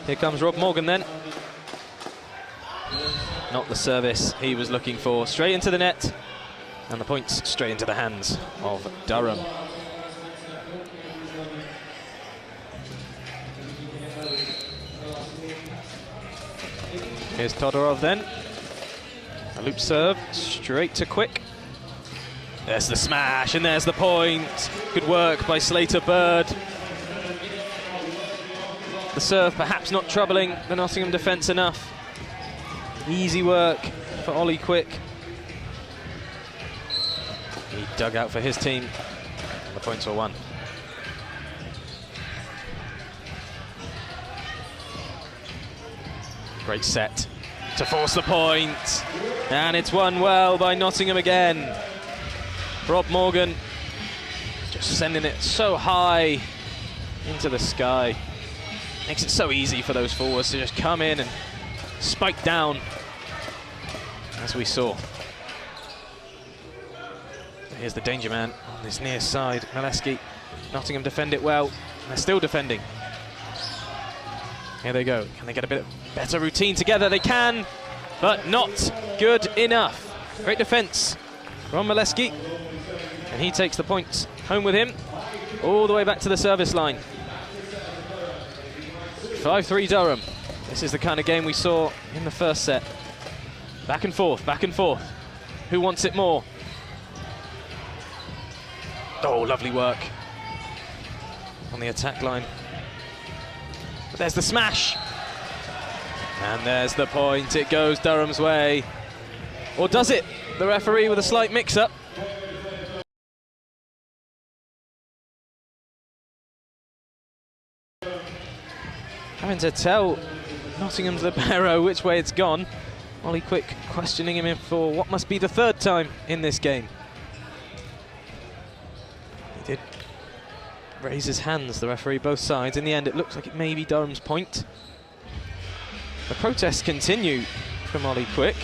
Here comes Rob Morgan then. Not the service he was looking for. Straight into the net, and the points straight into the hands of Durham. Here's Todorov then. A loop serve, straight to Quick. There's the smash, and there's the point. Good work by Slater Bird. The serve perhaps not troubling the Nottingham defence enough. Easy work for Ollie Quick. He dug out for his team, and the points were won. Great set to force the point, and it's won well by Nottingham again. Rob Morgan just sending it so high into the sky. Makes it so easy for those forwards to just come in and spike down, as we saw. Here's the danger man on this near side, Maleski. Nottingham defend it well. They're still defending. Here they go. Can they get a bit better routine together? They can, but not good enough. Great defence from Molesky. And he takes the points home with him, all the way back to the service line. 5-3 Durham. This is the kind of game we saw in the first set. Back and forth, back and forth. Who wants it more? Oh, lovely work on the attack line. But there's the smash. And there's the point. It goes Durham's way. Or does it? The referee with a slight mix-up. Having to tell Nottingham's libero which way it's gone. Ollie Quick questioning him for what must be the third time in this game. He did raise his hands, the referee, both sides. In the end, it looks like it may be Durham's point. The protests continue from Ollie Quick.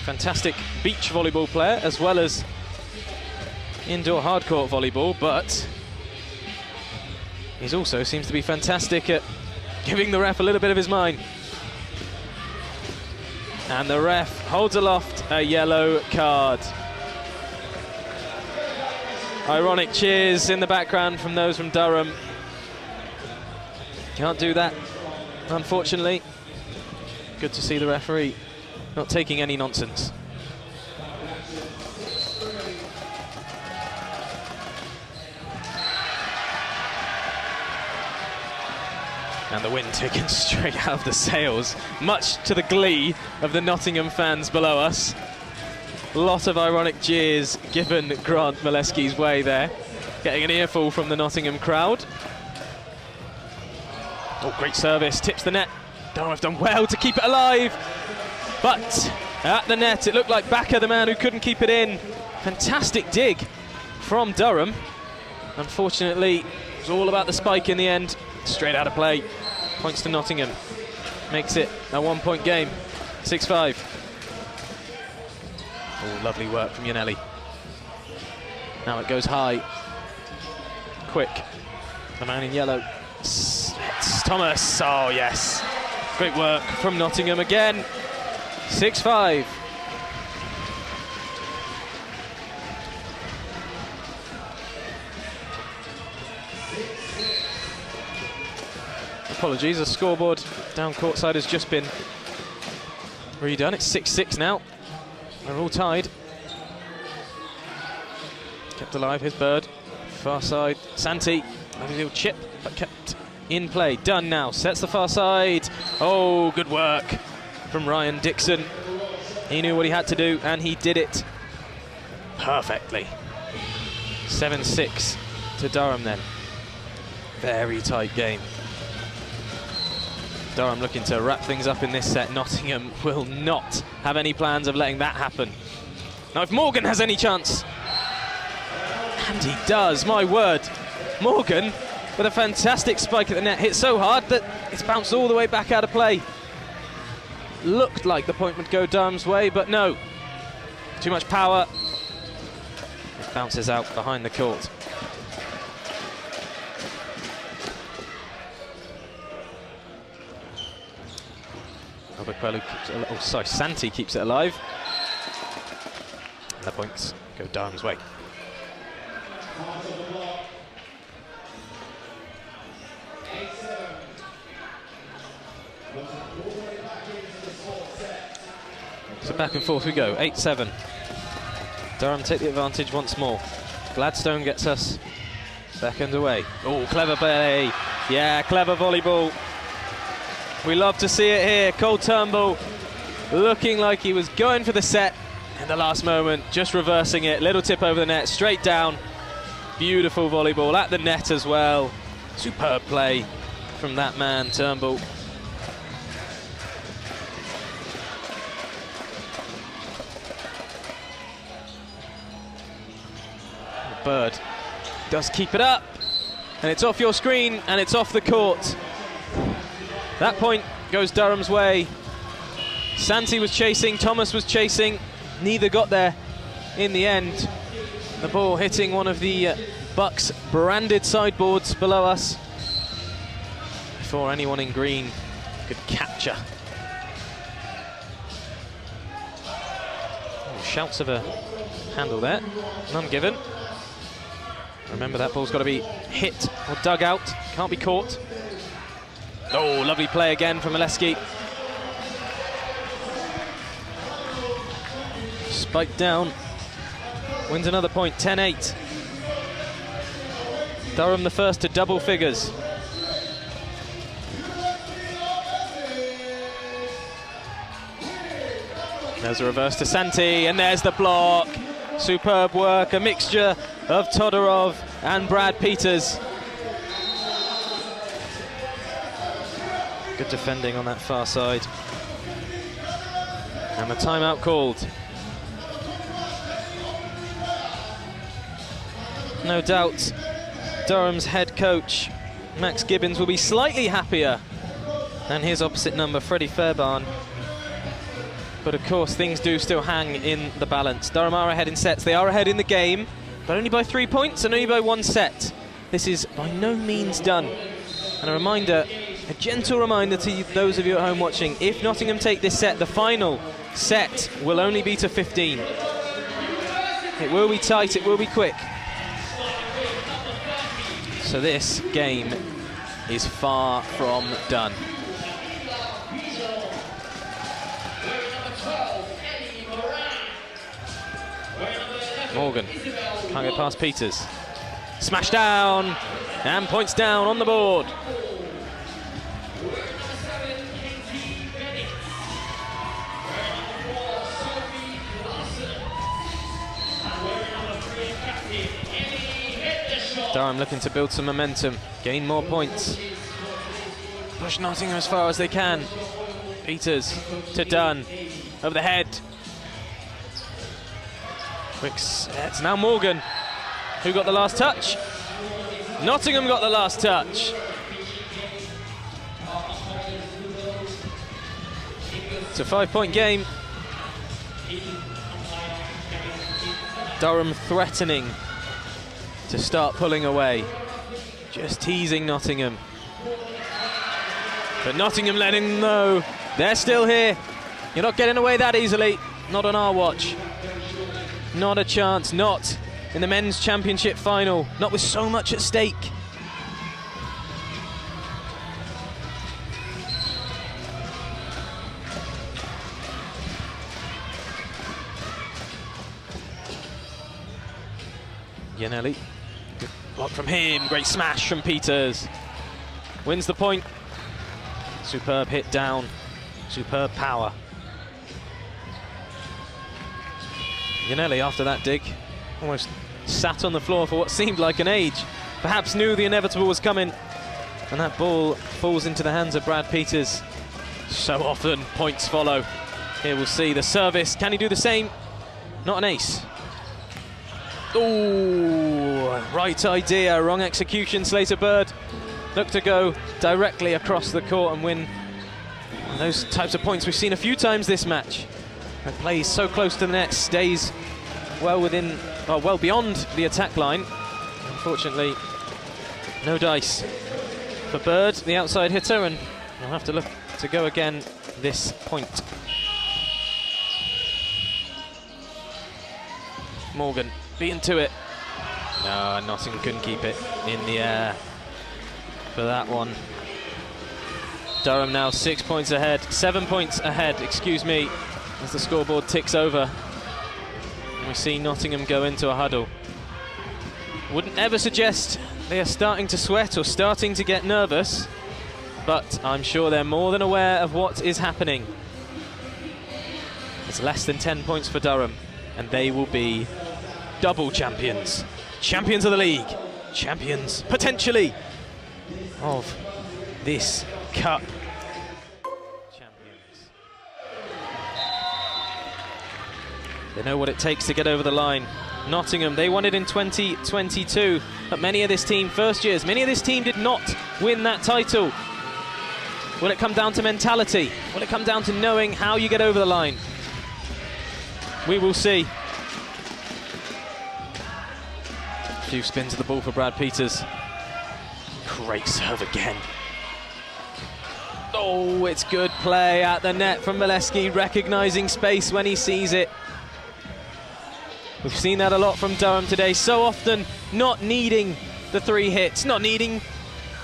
Fantastic beach volleyball player, as well as indoor hardcourt volleyball, but he also seems to be fantastic at giving the ref a little bit of his mind. And the ref holds aloft a yellow card. Ironic cheers in the background from those from Durham. Can't do that, unfortunately. Good to see the referee not taking any nonsense. And the wind taken straight out of the sails, much to the glee of the Nottingham fans below us. A lot of ironic jeers given Grant Molesky's way there, getting an earful from the Nottingham crowd. Oh, great service, tips the net. Durham have done well to keep it alive, but at the net it looked like Backer, the man who couldn't keep it in. Fantastic dig from Durham. Unfortunately, it was all about the spike in the end. Straight out of play. Points to Nottingham. Makes it a 1 point game. 6-5. Oh, lovely work from Yanelli. Now it goes high. Quick. The man in yellow. It's Thomas. Oh, yes. Great work from Nottingham again. 6-5. Apologies, the scoreboard down courtside has just been redone. It's 6-6 now. They're all tied. Kept alive, his bird. Far side, Santi. A little chip, but kept in play. Done now, sets the far side. Oh, good work from Ryan Dixon. He knew what he had to do, and he did it perfectly. 7-6 to Durham then. Very tight game. Durham looking to wrap things up in this set. Nottingham will not have any plans of letting that happen. Now if Morgan has any chance, and he does, my word. Morgan with a fantastic spike at the net, hit so hard that it's bounced all the way back out of play. Looked like the point would go Durham's way, but no. Too much power. It bounces out behind the court. Santi keeps it alive. And the points go Durham's way. So back and forth we go, 8-7. Durham take the advantage once more. Gladstone gets us back underway. Oh, clever play. Yeah, clever volleyball. We love to see it here. Cole Turnbull looking like he was going for the set in the last moment, just reversing it. Little tip over the net, straight down. Beautiful volleyball at the net as well. Superb play from that man, Turnbull. The bird does keep it up, and it's off your screen, and it's off the court. That point goes Durham's way. Santi was chasing, Thomas was chasing. Neither got there in the end. The ball hitting one of the BUCS branded sideboards below us before anyone in green could capture. Oh, shouts of a handle there, none given. Remember, that ball's got to be hit or dug out, can't be caught. Oh, lovely play again from Oleski. Spiked down, wins another point, 10-8. Durham the first to double figures. There's a reverse to Santi, and there's the block. Superb work, a mixture of Todorov and Brad Peters. Good defending on that far side. And the timeout called. No doubt Durham's head coach, Max Gibbons, will be slightly happier than his opposite number, Freddie Fairbairn. But of course, things do still hang in the balance. Durham are ahead in sets. They are ahead in the game, but only by 3 points and only by 1 set. This is by no means done. And a reminder, a gentle reminder to those of you at home watching, if Nottingham take this set, the final set will only be to 15. It will be tight, it will be quick. So this game is far from done. Morgan can't get past Peters. Smash down, and points down on the board. Durham looking to build some momentum, gain more points. Push Nottingham as far as they can. Peters to Dunn, over the head. Quick set, now Morgan, who got the last touch? Nottingham got the last touch. It's a 5-point game. Durham threatening to start pulling away, just teasing Nottingham. But Nottingham letting them know they're still here. You're not getting away that easily, not on our watch. Not a chance, not in the men's championship final, not with so much at stake. Yanelli, good block from him, great smash from Peters. Wins the point. Superb hit down, superb power. Yanelli, after that dig, almost sat on the floor for what seemed like an age. Perhaps knew the inevitable was coming, and that ball falls into the hands of Brad Peters. So often points follow. Here we'll see the service. Can he do the same? Not an ace. Ooh, right idea, wrong execution. Slater Bird looked to go directly across the court and win. And those types of points we've seen a few times this match. That plays so close to the net, stays well within, well beyond the attack line. Unfortunately, no dice for Bird, the outside hitter, and he'll have to look to go again this point. Morgan beaten to it. No, Nottingham couldn't keep it in the air for that one. Durham now 6 points ahead, 7 points ahead, excuse me, as the scoreboard ticks over. And we see Nottingham go into a huddle. Wouldn't ever suggest they are starting to sweat or starting to get nervous, but I'm sure they're more than aware of what is happening. It's less than 10 points for Durham, and they will be double champions. Champions of the league, champions, potentially, of this cup. They know what it takes to get over the line. Nottingham, they won it in 2022, but many of this team, first years, many of this team did not win that title. Will it come down to mentality? Will it come down to knowing how you get over the line? We will see. few spins of the ball for Brad Peters. Great serve again. Oh, it's good play at the net from Mileski, recognising space when he sees it. We've seen that a lot from Durham today, so often not needing the 3 hits, not needing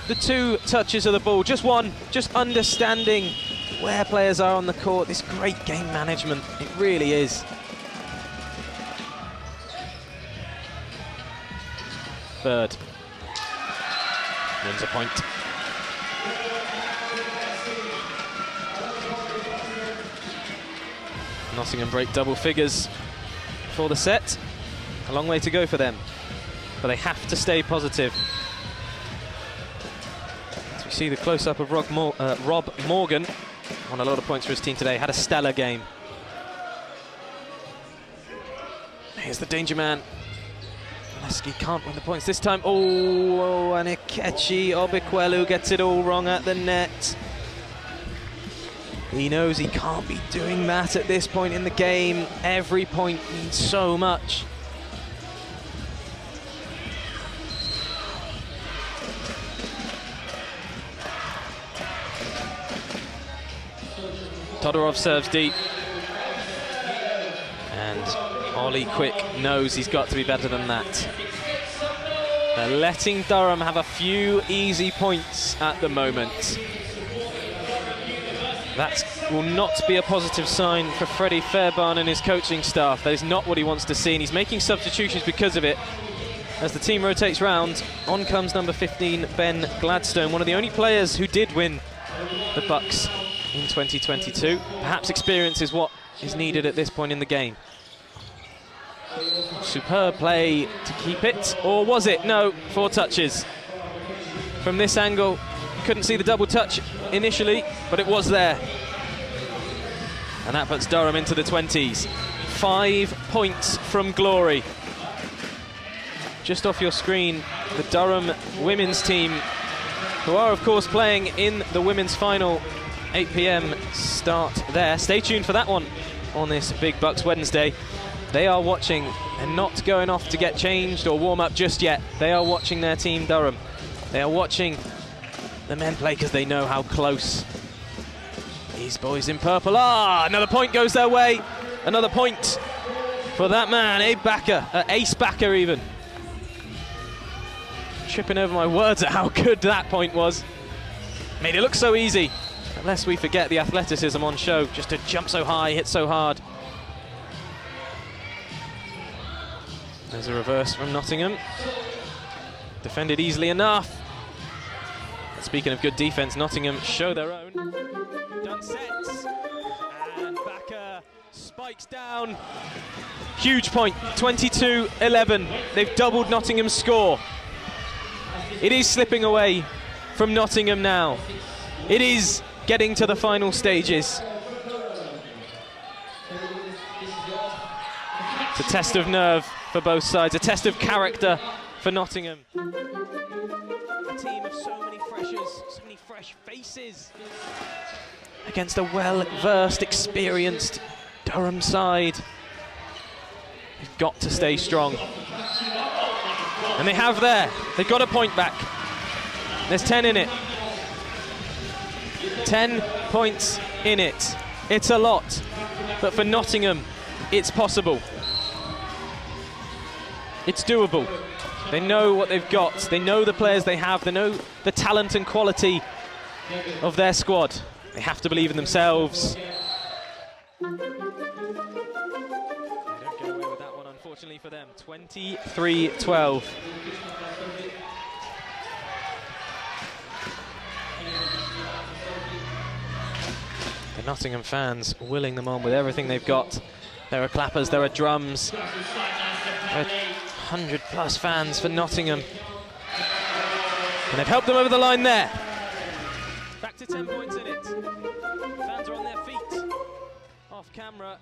the 2 touches of the ball, just one, just understanding where players are on the court. This great game management, it really is. Bird wins a point. Nottingham break double figures for the set. A long way to go for them, but they have to stay positive. As we see the close-up of Rob Morgan, won a lot of points for his team today, had a stellar game. Here's the danger man. Mileski can't win the points this time. Oh, and Ikechi Obikwelu gets it all wrong at the net. He knows he can't be doing that at this point in the game. Every point means so much. Todorov serves deep. And Ollie Quick knows he's got to be better than that. They're letting Durham have a few easy points at the moment. That will not be a positive sign for Freddie Fairbairn and his coaching staff. That is not what he wants to see, and he's making substitutions because of it. As the team rotates round, on comes number 15, Ben Gladstone, one of the only players who did win the BUCS in 2022. Perhaps experience is what is needed at this point in the game. Superb play to keep it, or was it? No, 4 touches. From this angle, couldn't see the double touch initially, but it was there. And that puts Durham into the 20s. 5 points from glory. Just off your screen, the Durham women's team, who are of course playing in the women's final, 8 p.m. start there. Stay tuned for that one on this Big BUCS Wednesday. They are watching and not going off to get changed or warm up just yet. They are watching their team, Durham. They are watching the men play because they know how close these boys in purple are. Another point goes their way. Another point for that man, Abe Backer, Ace Backer even. Tripping over my words at how good that point was. Made it look so easy. Unless we forget the athleticism on show, just to jump so high, hit so hard. There's a reverse from Nottingham. Defended easily enough. Speaking of good defense, Nottingham show their own. Done sets. And Backer spikes down. Huge point, 22-11. They've doubled Nottingham's score. It is slipping away from Nottingham now. It is getting to the final stages. It's a test of nerve for both sides, a test of character for Nottingham. A team of so many freshers, so many fresh faces against a well-versed, experienced Durham side. They've got to stay strong. And they have there. They've got a point back. There's 10 in it. 10 points in it. It's a lot. But for Nottingham, it's possible. It's doable. They know what they've got. They know the players they have. They know the talent and quality of their squad. They have to believe in themselves. They don't get away with that one, unfortunately for them. 23-12. The Nottingham fans willing them on with everything they've got. There are clappers, there are drums. There are 100+ fans for Nottingham. And they've helped them over the line there. Back to 10 points in it. Fans are on their feet. Off camera.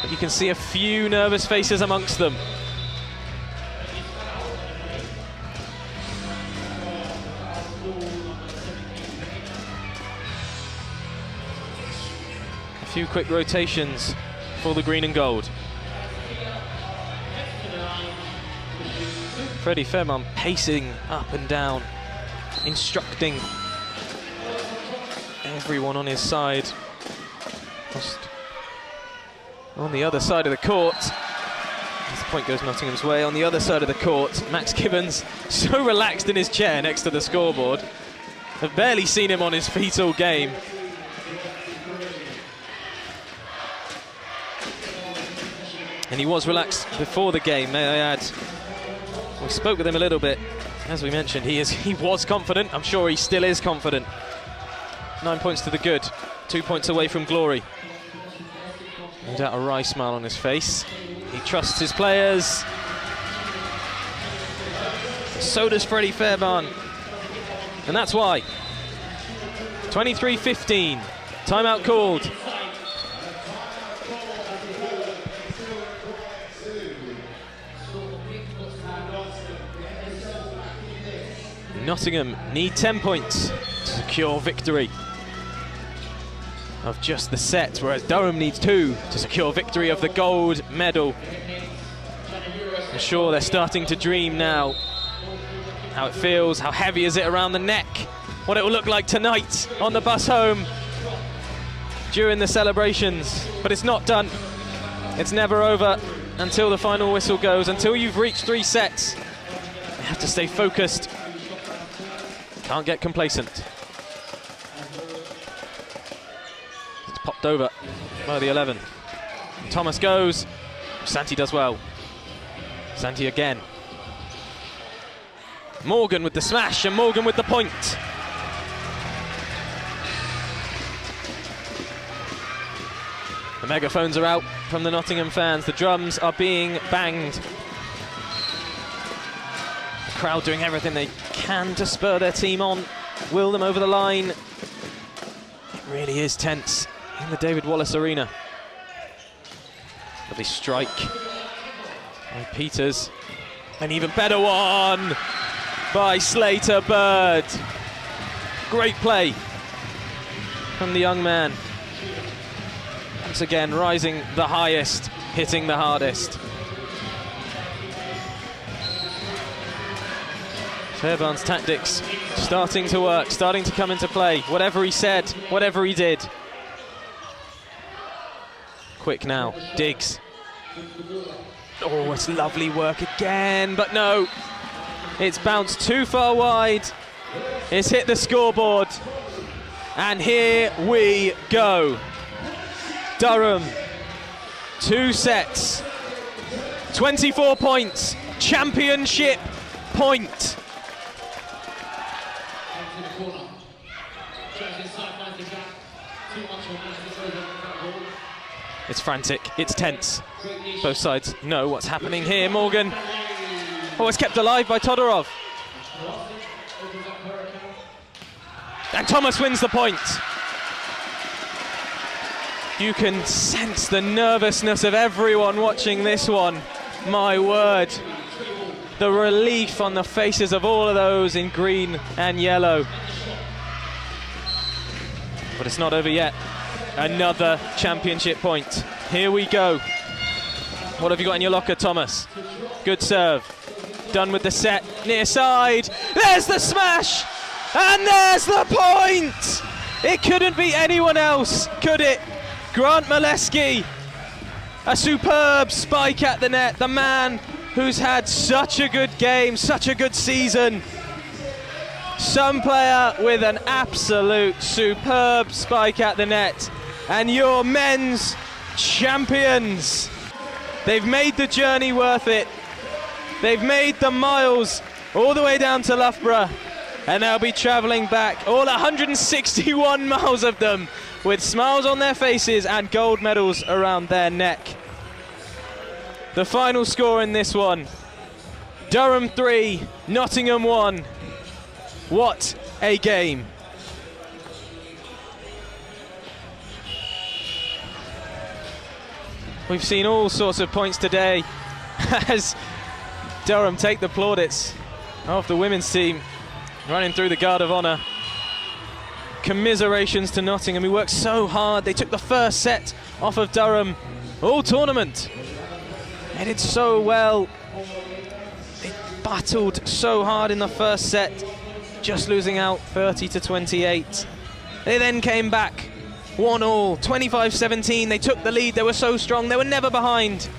But you can see a few nervous faces amongst them. A few quick rotations for the green and gold. Freddie Fairbairn pacing up and down, instructing everyone on his side. Just on the other side of the court, as the point goes Nottingham's way, on the other side of the court, Max Gibbons, so relaxed in his chair next to the scoreboard. I've barely seen him on his feet all game. And he was relaxed before the game, may I add. We spoke with him a little bit. As we mentioned, he was confident. I'm sure he still is confident. 9 points to the good, 2 points away from glory. No doubt a wry smile on his face. He trusts his players. So does Freddie Fairbairn. And that's why. 23-15. Timeout called. Nottingham need 10 points to secure victory of just the set, whereas Durham needs 2 to secure victory of the gold medal. I'm sure they're starting to dream now how it feels, how heavy is it around the neck, what it will look like tonight on the bus home during the celebrations. But it's not done. It's never over until the final whistle goes, until you've reached 3 sets. You have to stay focused. Can't get complacent. It's popped over by the 11. Thomas goes. Santi does well. Santi again. Morgan with the smash and Morgan with the point. The megaphones are out from the Nottingham fans. The drums are being banged. Crowd doing everything they can to spur their team on, will them over the line. It really is tense in the David Wallace Arena. Lovely strike by Peters. An even better one by Slater Bird. Great play from the young man. Once again, rising the highest, hitting the hardest. Fairbairn's tactics starting to work, starting to come into play. Whatever he said, whatever he did. Quick now, Diggs. Oh, it's lovely work again, but no. It's bounced too far wide. It's hit the scoreboard. And here we go. Durham, 2 sets, 24 points, championship point. It's frantic, it's tense. Both sides know what's happening here. Morgan, oh, it's kept alive by Todorov. And Thomas wins the point. You can sense the nervousness of everyone watching this one. My word. The relief on the faces of all of those in green and yellow. But it's not over yet. Another championship point. Here we go. What have you got in your locker, Thomas? Good serve. Done with the set. Near side. There's the smash! And there's the point! It couldn't be anyone else, could it? Grant Molesky. A superb spike at the net. The man who's had such a good game, such a good season. Some player with an absolute superb spike at the net. And your men's champions. They've made the journey worth it. They've made the miles all the way down to Loughborough. And they'll be travelling back, all 161 miles of them, with smiles on their faces and gold medals around their neck. The final score in this one, Durham 3, Nottingham 1. What a game. We've seen all sorts of points today as Durham take the plaudits of the women's team, running through the Guard of Honour. Commiserations to Nottingham, who worked so hard. They took the first set off of Durham all tournament. They did so well. They battled so hard in the first set, just losing out 30-28. They then came back, 1-all, 25-17. They took the lead, they were so strong, they were never behind.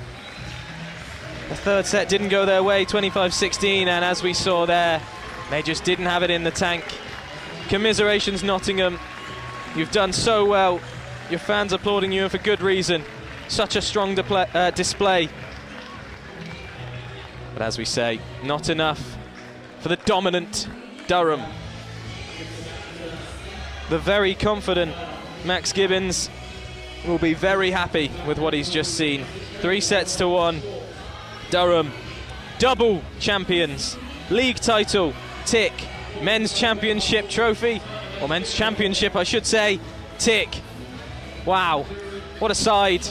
The third set didn't go their way, 25-16, and as we saw there, they just didn't have it in the tank. Commiserations, Nottingham. You've done so well. Your fans applauding you, and for good reason. Such a strong display. But as we say, not enough for the dominant Durham. The very confident Max Gibbons will be very happy with what he's just seen. 3-1. Durham, double champions. League title, tick. Men's championship trophy, or men's championship I should say, tick. Wow, what a side.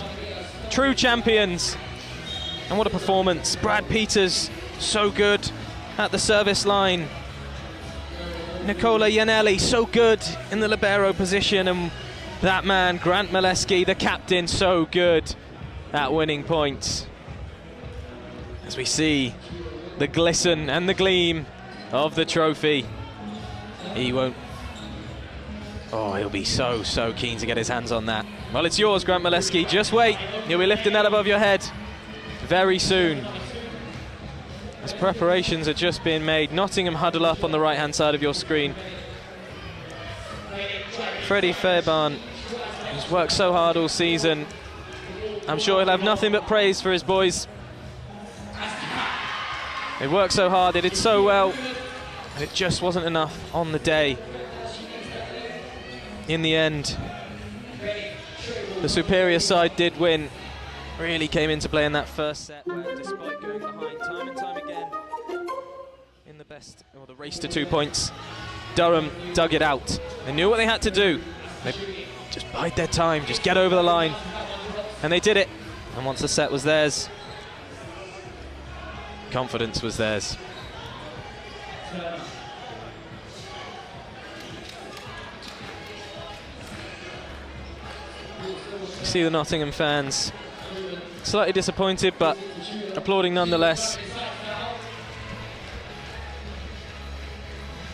True champions. And what a performance. Brad Peters, so good at the service line. Nicola Iannelli, so good in the libero position. And that man, Grant Molesky, the captain, so good at winning points. As we see the glisten and the gleam of the trophy. He won't. Oh, he'll be so keen to get his hands on that. Well, it's yours, Grant Molesky. Just wait. You'll be lifting that above your head very soon. As preparations are just being made, Nottingham huddle up on the right-hand side of your screen. Freddie Fairbairn, who's worked so hard all season. I'm sure he'll have nothing but praise for his boys. They worked so hard, they did so well, and it just wasn't enough on the day. In the end, the superior side did win. Really came into play in that first set, where despite going behind time and time again in the best, or the race to 2 points, Durham dug it out. They knew what they had to do. They just bide their time, just get over the line, and they did it. And once the set was theirs, confidence was theirs. You see the Nottingham fans slightly disappointed, but applauding nonetheless.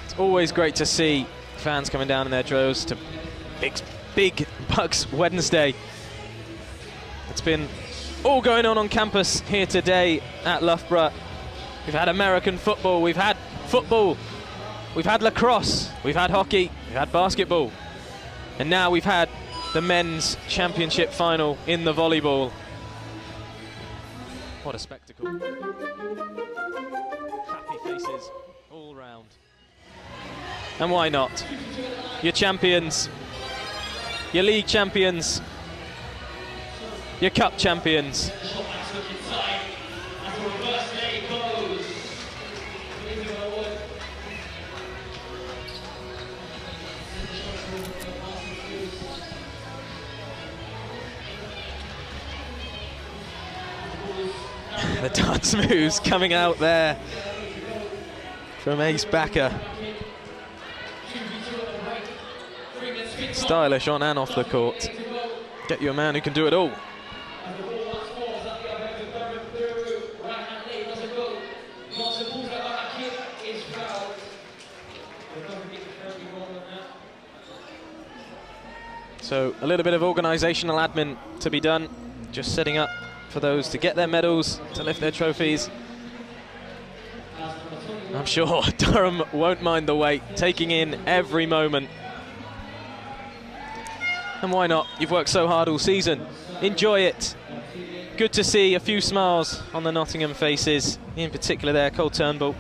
It's always great to see fans coming down in their droves to big BUCS Wednesday. It's been all going on campus here today at Loughborough. We've had American football, we've had lacrosse, we've had hockey, we've had basketball, and now we've had the men's championship final in the volleyball. What a spectacle. Happy faces all round. And why not? Your champions, your league champions, your cup champions. The dance moves coming out there from Ace Backer. Stylish on and off the court. Get you a man who can do it all. So a little bit of organisational admin to be done, just setting up for those to get their medals, to lift their trophies. I'm sure Durham won't mind the wait, taking in every moment. And why not? You've worked so hard all season. Enjoy it. Good to see a few smiles on the Nottingham faces, in particular there, Cole Turnbull.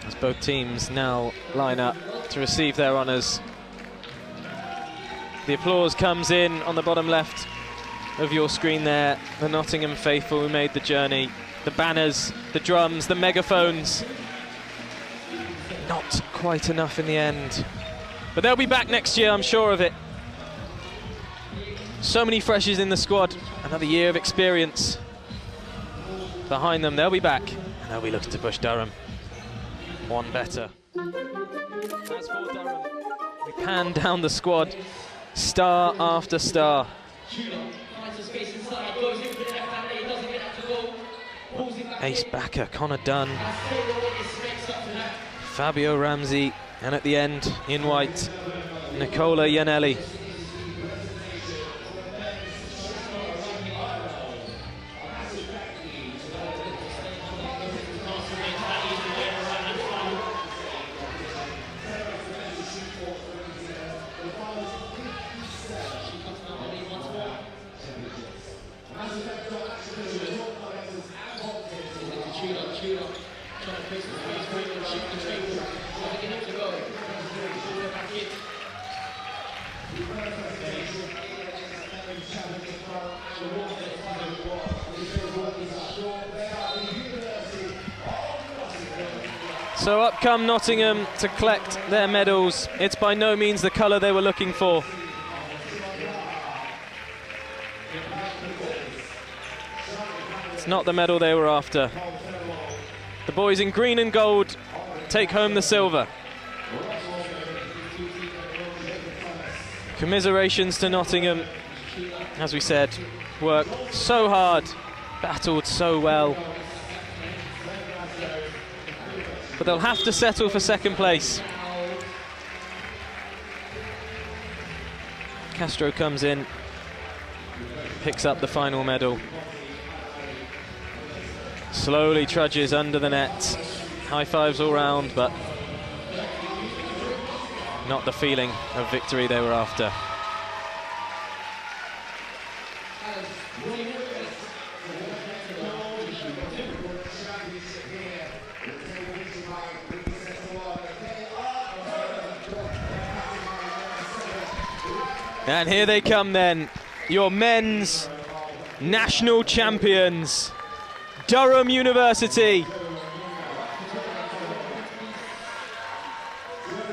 As both teams now line up to receive their honours. The applause comes in on the bottom left of your screen there. The Nottingham faithful who made the journey. The banners, the drums, the megaphones. Not quite enough in the end. But they'll be back next year, I'm sure of it. So many freshies in the squad. Another year of experience behind them. They'll be back, and they'll be looking to push Durham one better. As for Durham, We pan down the squad, star after star. Ace Backer, Connor Dunn, Fabio Ramsey, and at the end, in white, Nicola Iannelli. So up come Nottingham to collect their medals. It's by no means the colour they were looking for. It's not the medal they were after. The boys in green and gold take home the silver. Commiserations to Nottingham. As we said, worked so hard, battled so well. But they'll have to settle for second place. Castro comes in, picks up the final medal. Slowly trudges under the net. High fives all round, but not the feeling of victory they were after. And here they come then, your men's national champions, Durham University.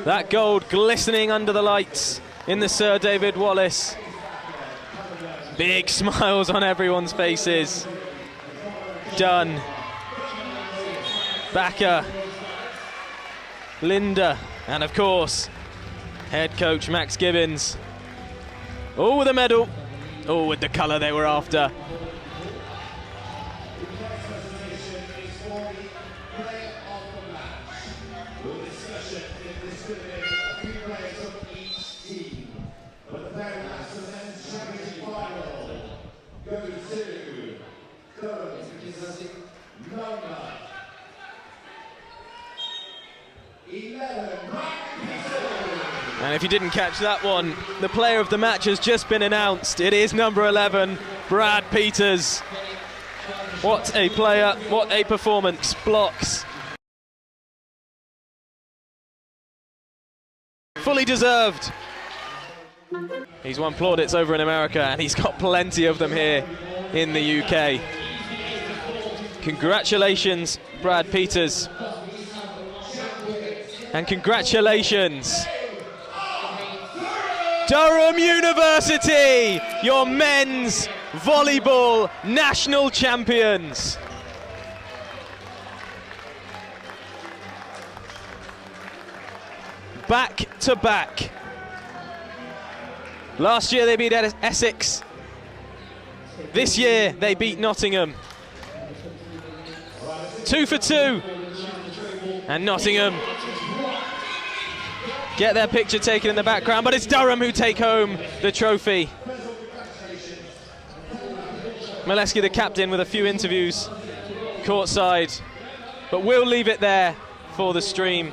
That gold glistening under the lights in the Sir David Wallace. Big smiles on everyone's faces. Dunn, Backer, Linda, and of course, head coach Max Gibbons. All with a medal, all with the colour they were after. And if you didn't catch that one, the player of the match has just been announced. It is number 11, Brad Peters. What a player, what a performance. Blocks. Fully deserved. He's won plaudits over in America, and he's got plenty of them here in the UK. Congratulations, Brad Peters. And congratulations, Durham University, your men's volleyball national champions. Back to back. Last year they beat Essex. This year they beat Nottingham. 2 for 2. And Nottingham get their picture taken in the background, but it's Durham who take home the trophy. Mileski, the captain, with a few interviews courtside, but we'll leave it there for the stream.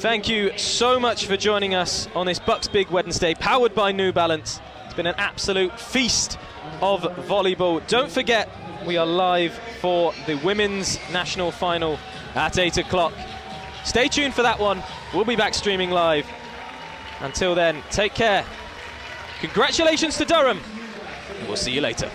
Thank you so much for joining us on this BUCS Big Wednesday, powered by New Balance. It's been an absolute feast of volleyball. Don't forget, we are live for the women's national final at 8 o'clock. Stay tuned for that one. We'll be back streaming live. Until then, take care. Congratulations to Durham. And we'll see you later.